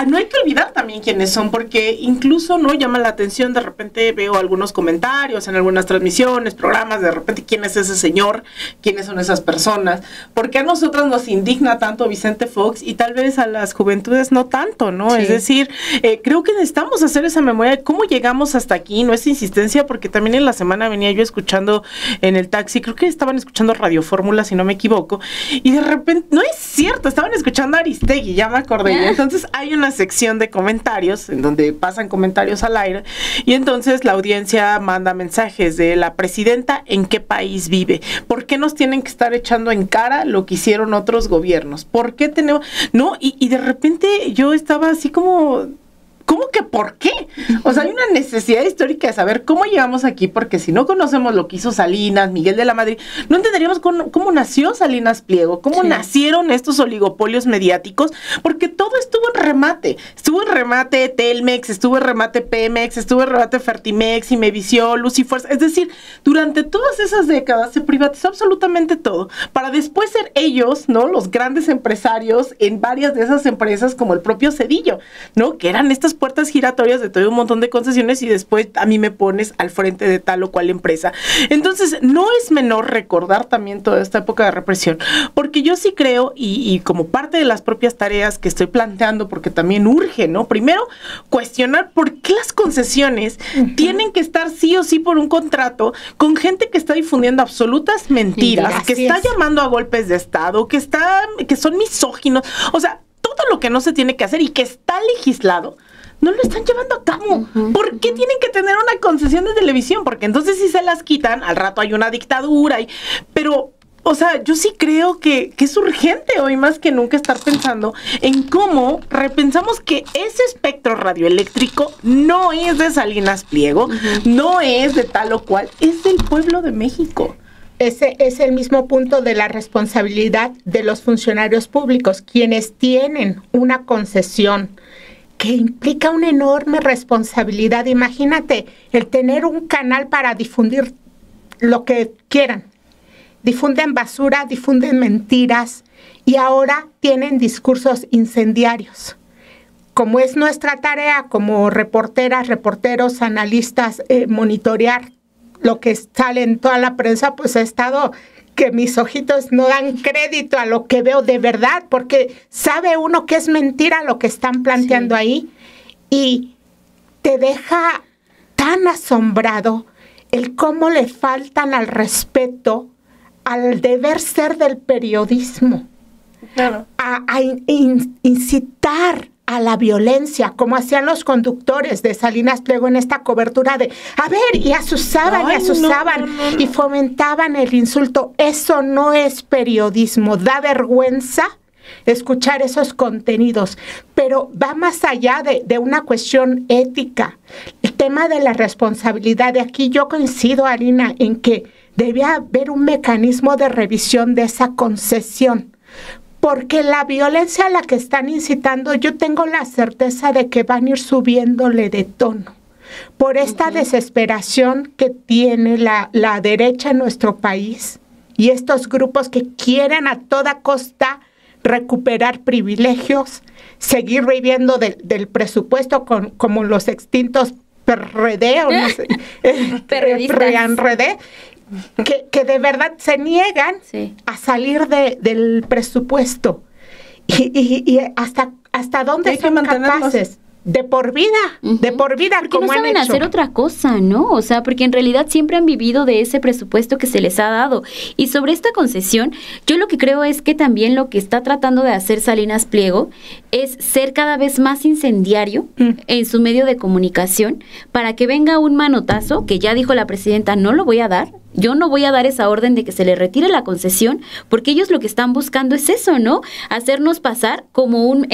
[SPEAKER 1] No hay que olvidar también quiénes son, porque incluso no llama la atención, de repente veo algunos comentarios en algunas transmisiones, programas, de repente quién es ese señor, quiénes son esas personas. ¿Por qué a nosotros nos indigna tanto Vicente Fox y tal vez a las juventudes no tanto, ¿no? Sí. Es decir, creo que necesitamos hacer esa memoria de cómo llegamos hasta aquí, no es insistencia, porque también en la semana venía yo escuchando en el taxi, creo que estaban escuchando Radio Fórmula, si no me equivoco, y de repente, no es cierto, estaban escuchando a Aristegui, ya me acordé, entonces hay una sección de comentarios, en donde pasan comentarios al aire, y entonces la audiencia manda mensajes de la presidenta, ¿en qué país vive? ¿Por qué nos tienen que estar echando en cara lo que hicieron otros gobiernos? ¿Por qué tenemos? No, y de repente yo estaba así como... ¿Cómo que por qué? O sea, hay una necesidad histórica de saber cómo llegamos aquí, porque si no conocemos lo que hizo Salinas, Miguel de la Madrid, no entenderíamos cómo nació Salinas Pliego, cómo nacieron estos oligopolios mediáticos, porque todo estuvo en remate. Estuvo en remate Telmex, estuvo en remate Pemex, estuvo en remate Fertimex, Imevisión, Luz y Fuerza. Es decir, durante todas esas décadas se privatizó absolutamente todo, para después ser ellos, ¿no? Los grandes empresarios en varias de esas empresas, como el propio Cedillo, ¿no? Que eran estas puertas giratorias de todo un montón de concesiones y después a mí me pones al frente de tal o cual empresa. Entonces, no es menor recordar también toda esta época de represión, porque yo sí creo, y como parte de las propias tareas que estoy planteando, porque también urge, ¿no? Primero, cuestionar por qué las concesiones tienen que estar sí o sí por un contrato con gente que está difundiendo absolutas mentiras, que está llamando a golpes de Estado, que son misóginos, o sea, todo lo que no se tiene que hacer y que está legislado, no lo están llevando a cabo. ¿Por qué tienen que tener una concesión de televisión? Porque entonces si se las quitan, al rato hay una dictadura. Pero, o sea, yo sí creo que es urgente hoy más que nunca estar pensando en cómo repensamos que ese espectro radioeléctrico no es de Salinas Pliego, no es de tal o cual, es del pueblo de México.
[SPEAKER 3] Ese es el mismo punto de la responsabilidad de los funcionarios públicos, quienes tienen una concesión que implica una enorme responsabilidad. Imagínate, el tener un canal para difundir lo que quieran. Difunden basura, difunden mentiras y ahora tienen discursos incendiarios. Como es nuestra tarea como reporteras, reporteros, analistas, monitorear lo que sale en toda la prensa, pues he estado que mis ojitos no dan crédito a lo que veo de verdad, porque sabe uno que es mentira lo que están planteando ahí y te deja tan asombrado el cómo le faltan al respeto, al deber ser del periodismo.
[SPEAKER 1] Claro.
[SPEAKER 3] a incitar a la violencia, como hacían los conductores de Salinas Pliego en esta cobertura de, a ver, y asusaban,
[SPEAKER 1] no.
[SPEAKER 3] y fomentaban el insulto. Eso no es periodismo, da vergüenza escuchar esos contenidos, pero va más allá de una cuestión ética. El tema de la responsabilidad, de aquí yo coincido, Alina, en que debía haber un mecanismo de revisión de esa concesión, porque la violencia a la que están incitando, yo tengo la certeza de que van a ir subiéndole de tono por esta desesperación que tiene la derecha en nuestro país y estos grupos que quieren a toda costa recuperar privilegios, seguir viviendo del presupuesto como los extintos PRD o no sé, PRD, que de verdad se niegan a salir del presupuesto. Y hasta dónde son capaces. De por vida,
[SPEAKER 2] porque
[SPEAKER 3] como
[SPEAKER 2] no
[SPEAKER 3] han
[SPEAKER 2] saben
[SPEAKER 3] hecho.
[SPEAKER 2] hacer otra cosa, ¿no? O sea, porque en realidad siempre han vivido de ese presupuesto que se les ha dado. Y sobre esta concesión, yo lo que creo es que también lo que está tratando de hacer Salinas Pliego es ser cada vez más incendiario en su medio de comunicación para que venga un manotazo, que ya dijo la presidenta, no lo voy a dar. Yo no voy a dar esa orden de que se le retire la concesión, porque ellos lo que están buscando es eso, ¿no? Hacernos pasar como un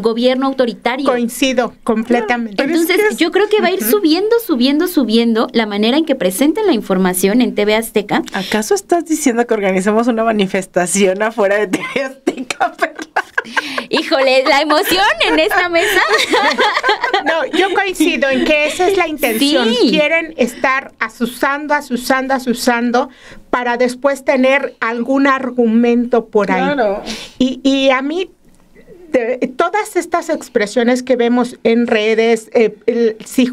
[SPEAKER 2] gobierno autoritario.
[SPEAKER 3] Coincido completamente.
[SPEAKER 2] Entonces, yo creo que va a ir subiendo la manera en que presenten la información en TV Azteca.
[SPEAKER 1] ¿Acaso estás diciendo que organizamos una manifestación afuera de TV Azteca, Perla?
[SPEAKER 2] Híjole, la emoción en esta mesa.
[SPEAKER 3] No, yo coincido en que esa es la intención.
[SPEAKER 2] Sí.
[SPEAKER 3] Quieren estar asusando para después tener algún argumento por ahí.
[SPEAKER 1] Claro.
[SPEAKER 3] Y a mí, todas estas expresiones que vemos en redes, si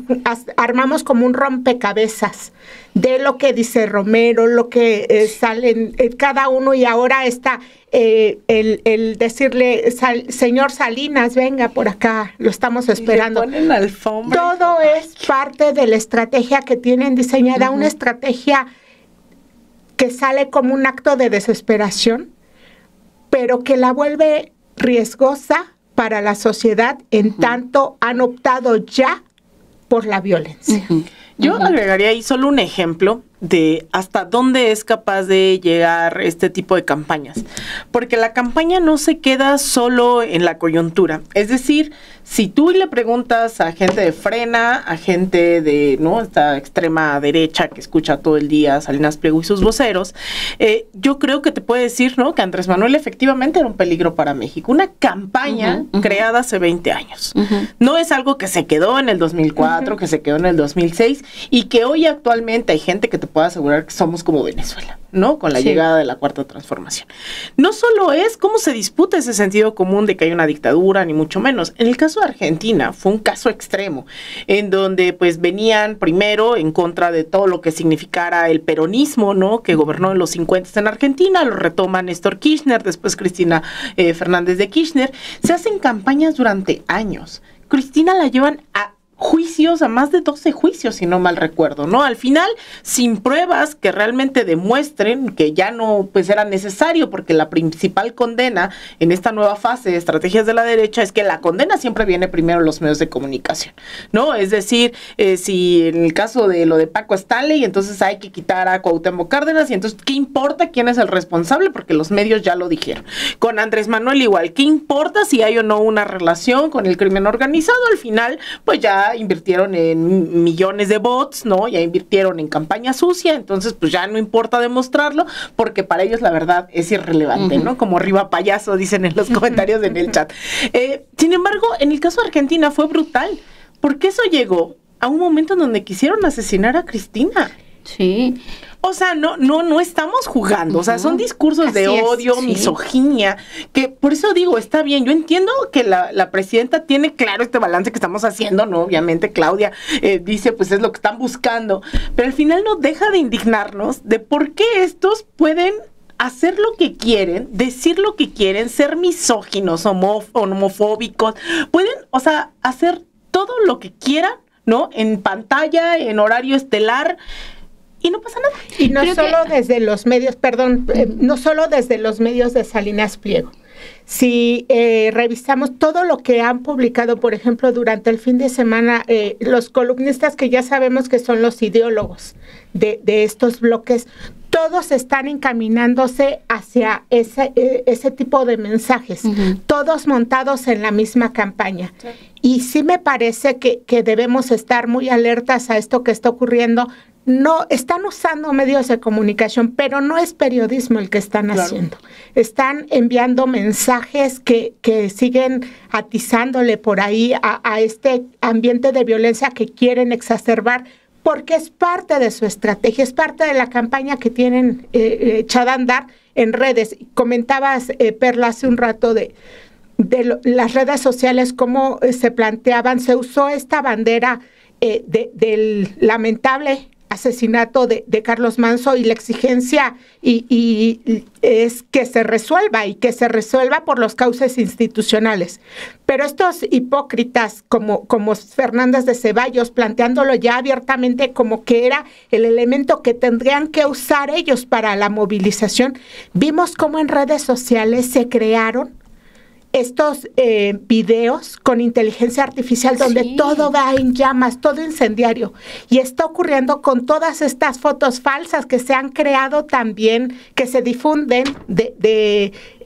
[SPEAKER 3] armamos como un rompecabezas de lo que dice Romero, lo que salen cada uno, y ahora está el decirle, señor Salinas, venga por acá, lo estamos esperando.
[SPEAKER 1] Y le ponen alfombra.
[SPEAKER 3] Todo es parte de la estrategia que tienen diseñada, una estrategia que sale como un acto de desesperación, pero que la vuelve riesgosa para la sociedad en tanto han optado ya por la violencia.
[SPEAKER 1] Yo agregaría ahí solo un ejemplo de hasta dónde es capaz de llegar este tipo de campañas, porque la campaña no se queda solo en la coyuntura. Es decir, si tú le preguntas a gente de Frena, a gente de esta extrema derecha que escucha todo el día a Salinas Pliego y sus voceros, yo creo que te puede decir, que Andrés Manuel efectivamente era un peligro para México. Una campaña creada hace 20 años. No es algo que se quedó en el 2004, que se quedó en el 2006 y que hoy actualmente hay gente que te puede asegurar que somos como Venezuela, ¿no? Con la llegada de la Cuarta Transformación. No solo es cómo se disputa ese sentido común de que hay una dictadura, ni mucho menos. En el caso de Argentina fue un caso extremo, en donde pues venían primero en contra de todo lo que significara el peronismo, ¿no? Que gobernó en los 50 en Argentina, lo retoma Néstor Kirchner, después Cristina Fernández de Kirchner. Se hacen campañas durante años. Cristina la llevan a juicios, a más de 12 juicios, si no mal recuerdo, ¿no? Al final, sin pruebas que realmente demuestren que ya no, pues era necesario, porque la principal condena en esta nueva fase de estrategias de la derecha es que la condena siempre viene primero en los medios de comunicación, ¿no? Es decir, si en el caso de lo de Paco Stanley, entonces hay que quitar a Cuauhtémoc Cárdenas, y entonces, ¿qué importa quién es el responsable? Porque los medios ya lo dijeron. Con Andrés Manuel igual, ¿qué importa si hay o no una relación con el crimen organizado? Al final, pues ya invirtieron en millones de bots, ¿no? Ya invirtieron en campaña sucia, entonces pues ya no importa demostrarlo, porque para ellos la verdad es irrelevante, ¿no? Como arriba payaso, dicen en los comentarios en el chat. Sin embargo, en el caso de Argentina fue brutal, porque eso llegó a un momento en donde quisieron asesinar a Cristina.
[SPEAKER 2] Sí.
[SPEAKER 1] O sea, no estamos jugando, o sea, son discursos de odio, misoginia, que por eso digo, está bien, yo entiendo que la presidenta tiene claro este balance que estamos haciendo, ¿no? Obviamente Claudia dice, pues es lo que están buscando, pero al final no deja de indignarnos de por qué estos pueden hacer lo que quieren, decir lo que quieren, ser misóginos, homofóbicos, pueden, o sea, hacer todo lo que quieran, ¿no? En pantalla, en horario estelar, y no pasa nada.
[SPEAKER 3] Y no solo desde los medios, no solo desde los medios de Salinas Pliego, Si revisamos todo lo que han publicado, por ejemplo, durante el fin de semana, los columnistas que ya sabemos que son los ideólogos de estos bloques, todos están encaminándose hacia ese tipo de mensajes, todos montados en la misma campaña. Sí. Y sí me parece que debemos estar muy alertas a esto que está ocurriendo. No, están usando medios de comunicación, pero no es periodismo el que están haciendo. Están enviando mensajes que siguen atizándole por ahí a este ambiente de violencia que quieren exacerbar, porque es parte de su estrategia, es parte de la campaña que tienen echada a andar en redes. Comentabas, Perla, hace un rato de las redes sociales, cómo se planteaban, se usó esta bandera del lamentable asesinato de Carlos Manzo, y la exigencia y es que se resuelva, y que se resuelva por los cauces institucionales. Pero estos hipócritas como Fernández de Ceballos, planteándolo ya abiertamente como que era el elemento que tendrían que usar ellos para la movilización, vimos cómo en redes sociales se crearon estos videos con inteligencia artificial donde todo va en llamas, todo incendiario. Y está ocurriendo con todas estas fotos falsas que se han creado también, que se difunden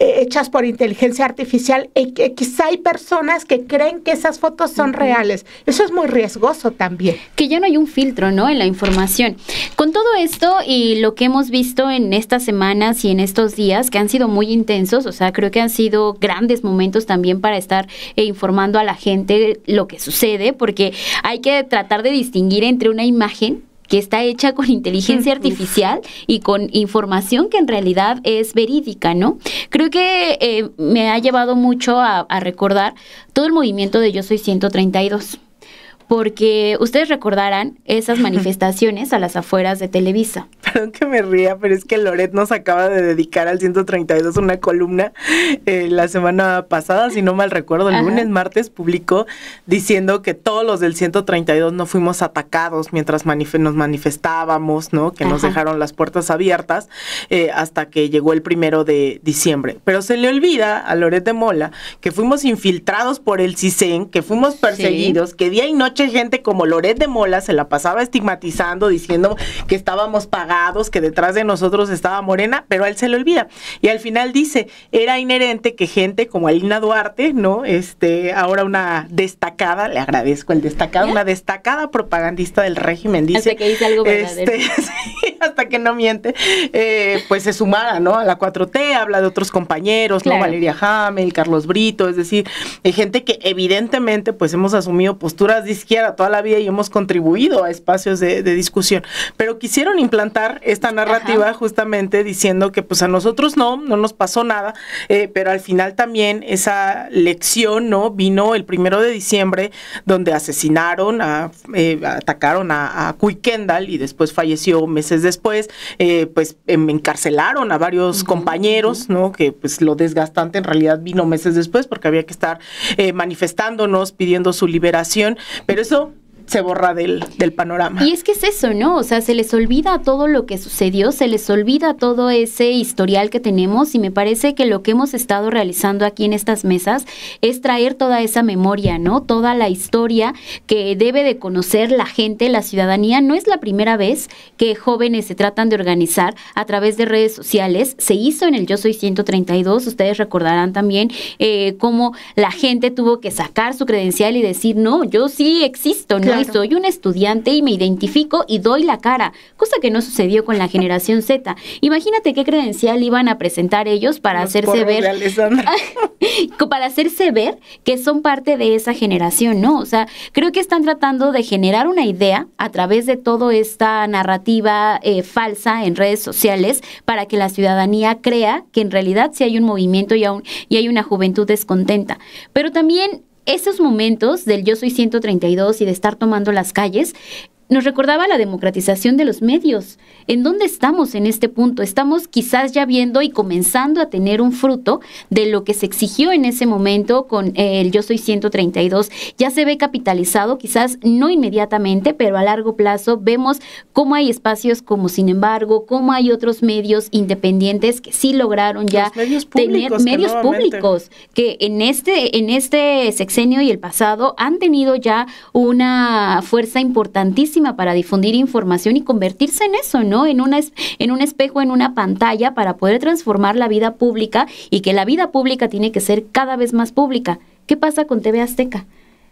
[SPEAKER 3] hechas por inteligencia artificial, y que quizá hay personas que creen que esas fotos son reales. Eso es muy riesgoso también.
[SPEAKER 2] Que ya no hay un filtro, ¿no?, en la información. Con todo esto y lo que hemos visto en estas semanas y en estos días, que han sido muy intensos, o sea, creo que han sido grandes momentos también para estar informando a la gente lo que sucede, porque hay que tratar de distinguir entre una imagen que está hecha con inteligencia artificial y con información que en realidad es verídica, ¿no? Creo que me ha llevado mucho a recordar todo el movimiento de Yo Soy 132. Porque ustedes recordarán esas manifestaciones a las afueras de Televisa.
[SPEAKER 1] Perdón que me ría, pero es que Loret nos acaba de dedicar al 132 una columna la semana pasada, si no mal recuerdo, el lunes, martes, publicó diciendo que todos los del 132 no fuimos atacados mientras nos manifestábamos, ¿no? Que nos dejaron las puertas abiertas hasta que llegó el 1 de diciembre. Pero se le olvida a Loret de Mola que fuimos infiltrados por el CISEN, que fuimos perseguidos, que día y noche gente como Loret de Mola se la pasaba estigmatizando, diciendo que estábamos pagados, que detrás de nosotros estaba Morena, pero a él se le olvida. Y al final dice, era inherente que gente como Alina Duarte, ¿no? Ahora una destacada, le agradezco el destacado, una destacada propagandista del régimen, dice.
[SPEAKER 2] Hasta que dice algo verdadero.
[SPEAKER 1] Sí, hasta que no miente, pues se sumara, ¿no?, a la 4T, habla de otros compañeros, claro, ¿no? Valeria Hamel, Carlos Brito, es decir, gente que evidentemente pues hemos asumido posturas de izquierda toda la vida y hemos contribuido a espacios de discusión, pero quisieron implantar esta narrativa justamente diciendo que pues a nosotros no nos pasó nada, pero al final también esa lección, ¿no?, vino el 1 de diciembre, donde asesinaron, atacaron a Cuy Kendall, y después falleció meses después, pues encarcelaron a varios compañeros, ¿no?, que pues lo desgastante en realidad vino meses después, porque había que estar manifestándonos, pidiendo su liberación, pero eso se borra del panorama.
[SPEAKER 2] Y es que es eso, ¿no? O sea, se les olvida todo lo que sucedió, se les olvida todo ese historial que tenemos, y me parece que lo que hemos estado realizando aquí en estas mesas es traer toda esa memoria, ¿no? Toda la historia que debe de conocer la gente, la ciudadanía. No es la primera vez que jóvenes se tratan de organizar a través de redes sociales. Se hizo en el Yo Soy 132, ustedes recordarán también cómo la gente tuvo que sacar su credencial y decir, no, yo sí existo, ¿no? Claro. Y soy un estudiante y me identifico y doy la cara, cosa que no sucedió con la generación Z. Imagínate qué credencial iban a presentar ellos para hacerse ver para hacerse ver que son parte de esa generación, ¿no? O sea, creo que están tratando de generar una idea a través de toda esta narrativa falsa en redes sociales para que la ciudadanía crea que en realidad sí hay un movimiento y hay una juventud descontenta. Pero también esos momentos del Yo Soy 132 y de estar tomando las calles nos recordaba la democratización de los medios. ¿En dónde estamos en este punto? Estamos quizás ya viendo y comenzando a tener un fruto de lo que se exigió en ese momento con el Yo Soy 132. Ya se ve capitalizado, quizás no inmediatamente, pero a largo plazo vemos cómo hay espacios como Sin Embargo, cómo hay otros medios independientes que sí lograron ya tener medios públicos que en este sexenio y el pasado han tenido ya una fuerza importantísima para difundir información y convertirse en eso, ¿no? En un espejo, en una pantalla para poder transformar la vida pública, y que la vida pública tiene que ser cada vez más pública. ¿Qué pasa con TV Azteca?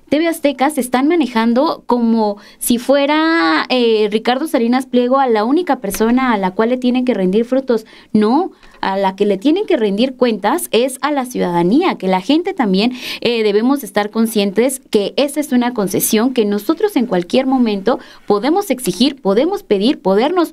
[SPEAKER 2] TV Azteca se están manejando como si fuera Ricardo Salinas Pliego a la única persona a la cual le tienen que rendir frutos. No, a la que le tienen que rendir cuentas es a la ciudadanía, que la gente también debemos estar conscientes que esa es una concesión que nosotros en cualquier momento podemos exigir, podemos pedir, podemos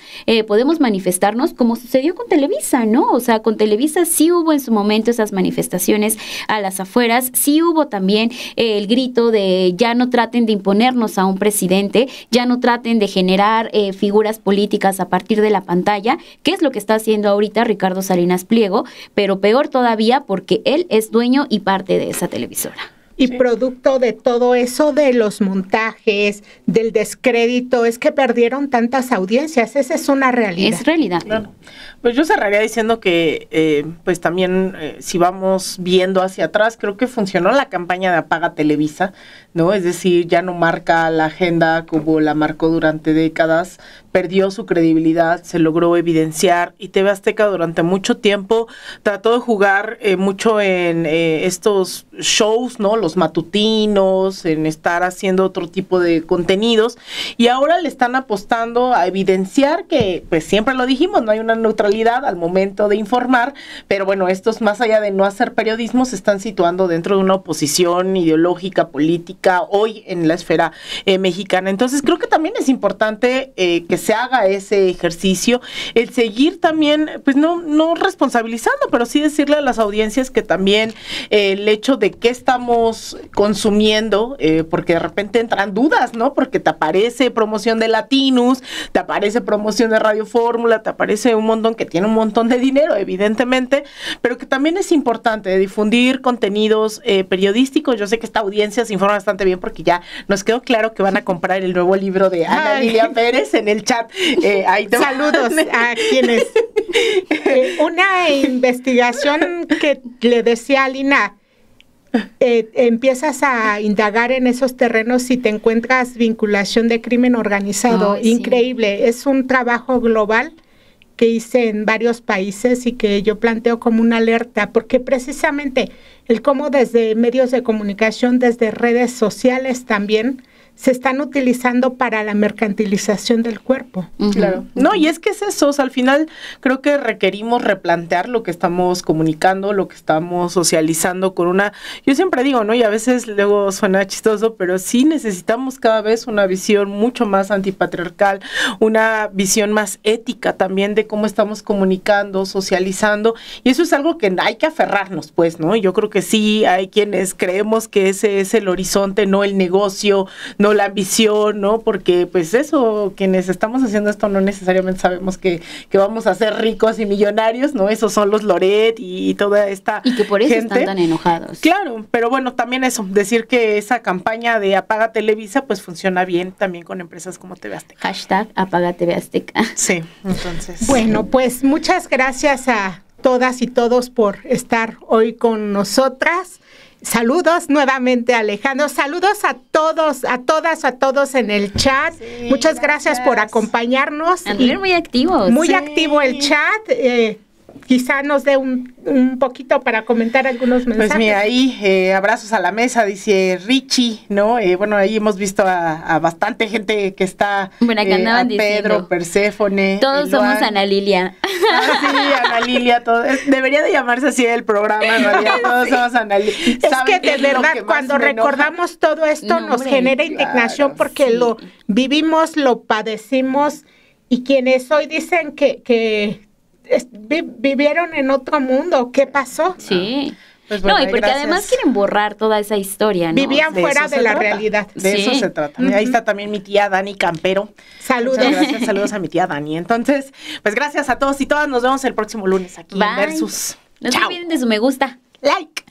[SPEAKER 2] manifestarnos, como sucedió con Televisa, ¿no? O sea, con Televisa sí hubo en su momento esas manifestaciones a las afueras, sí hubo también el grito de ya no traten de imponernos a un presidente, ya no traten de generar figuras políticas a partir de la pantalla, que es lo que está haciendo ahorita Ricardo Salinas Pliego, pero peor todavía porque él es dueño y parte de esa televisora.
[SPEAKER 3] Y producto de todo eso, de los montajes, del descrédito, es que perdieron tantas audiencias. Esa es una realidad.
[SPEAKER 2] Es realidad.
[SPEAKER 1] Claro. Pues yo cerraría diciendo que pues también si vamos viendo hacia atrás, creo que funcionó la campaña de Apaga Televisa, ¿no? Es decir, ya no marca la agenda como la marcó durante décadas, perdió su credibilidad, se logró evidenciar, y TV Azteca durante mucho tiempo trató de jugar mucho en estos shows, ¿no? Los matutinos, en estar haciendo otro tipo de contenidos, y ahora le están apostando a evidenciar que, pues siempre lo dijimos, no hay una neutralidad al momento de informar, pero bueno, estos más allá de no hacer periodismo, se están situando dentro de una oposición ideológica, política, hoy en la esfera mexicana. Entonces creo que también es importante que se haga ese ejercicio, el seguir también, pues no responsabilizando, pero sí decirle a las audiencias que también el hecho de que estamos consumiendo, porque de repente entran dudas, ¿no? Porque te aparece promoción de Latinus, te aparece promoción de Radio Fórmula, te aparece un montón que tiene un montón de dinero, evidentemente, pero que también es importante difundir contenidos periodísticos. Yo sé que esta audiencia se informa bastante bien porque ya nos quedó claro que van a comprar el nuevo libro de Ana Lilia Pérez en el chat.
[SPEAKER 3] Saludos a quienes. Una investigación que le decía a Lina, empiezas a indagar en esos terrenos y te encuentras vinculación de crimen organizado. Increíble. Sí. Es un trabajo global que hice en varios países y que yo planteo como una alerta, porque precisamente el cómo desde medios de comunicación, desde redes sociales también, se están utilizando para la mercantilización del cuerpo.
[SPEAKER 1] Claro. No, y es que es eso, o sea, al final creo que requerimos replantear lo que estamos comunicando, lo que estamos socializando con una, yo siempre digo, ¿no? Y a veces luego suena chistoso, pero sí necesitamos cada vez una visión mucho más antipatriarcal, una visión más ética también de cómo estamos comunicando, socializando, y eso es algo que hay que aferrarnos, pues, ¿no? Y yo creo que sí hay quienes creemos que ese es el horizonte, no el negocio, no la ambición, ¿no? Porque pues eso, quienes estamos haciendo esto no necesariamente sabemos que vamos a ser ricos y millonarios, ¿no? Esos son los Loret y toda esta
[SPEAKER 2] gente. Y que por eso
[SPEAKER 1] gente
[SPEAKER 2] están tan enojados.
[SPEAKER 1] Claro, pero bueno, también eso, decir que esa campaña de Apaga Televisa pues funciona bien también con empresas como TV Azteca.
[SPEAKER 2] #Apaga TV Azteca.
[SPEAKER 1] Sí, entonces.
[SPEAKER 3] Bueno, pues muchas gracias a todas y todos por estar hoy con nosotras. Saludos nuevamente, Alejandro. Saludos a todos, a todas, a todos en el chat. Sí, muchas gracias por acompañarnos.
[SPEAKER 2] Andrés, muy activos.
[SPEAKER 3] Muy activo el chat. Quizá nos dé un poquito para comentar algunos mensajes.
[SPEAKER 1] Pues mira, ahí abrazos a la mesa, dice Richie, ¿no? Bueno, ahí hemos visto a bastante gente que está,
[SPEAKER 2] bueno, acá andaban
[SPEAKER 1] a Pedro,
[SPEAKER 2] diciendo,
[SPEAKER 1] Perséfone.
[SPEAKER 2] Todos somos Ana Lilia.
[SPEAKER 1] Sí, Ana Lilia, todo. Debería de llamarse así el programa, en realidad, todos somos Ana Lilia.
[SPEAKER 3] Es que de verdad, cuando recordamos todo esto, nos genera indignación, porque lo vivimos, lo padecimos, y quienes hoy dicen que vivieron en otro mundo. ¿Qué pasó?
[SPEAKER 2] Sí.
[SPEAKER 1] Pues bueno,
[SPEAKER 2] no, y porque
[SPEAKER 1] gracias.
[SPEAKER 2] Además quieren borrar toda esa historia, ¿no?
[SPEAKER 3] Vivían
[SPEAKER 1] De
[SPEAKER 3] fuera
[SPEAKER 1] eso
[SPEAKER 3] de
[SPEAKER 1] se
[SPEAKER 3] la
[SPEAKER 1] trata.
[SPEAKER 3] realidad.
[SPEAKER 1] De eso
[SPEAKER 2] Sí.
[SPEAKER 1] se trata. Ahí está también mi tía Dani Campero.
[SPEAKER 3] Saludos.
[SPEAKER 1] Muchas gracias, saludos a mi tía Dani. Entonces, pues gracias a todos y todas. Nos vemos el próximo lunes aquí en
[SPEAKER 2] Bye.
[SPEAKER 1] Versus.
[SPEAKER 2] No se
[SPEAKER 1] Chao.
[SPEAKER 2] olviden de su me gusta.
[SPEAKER 1] Like.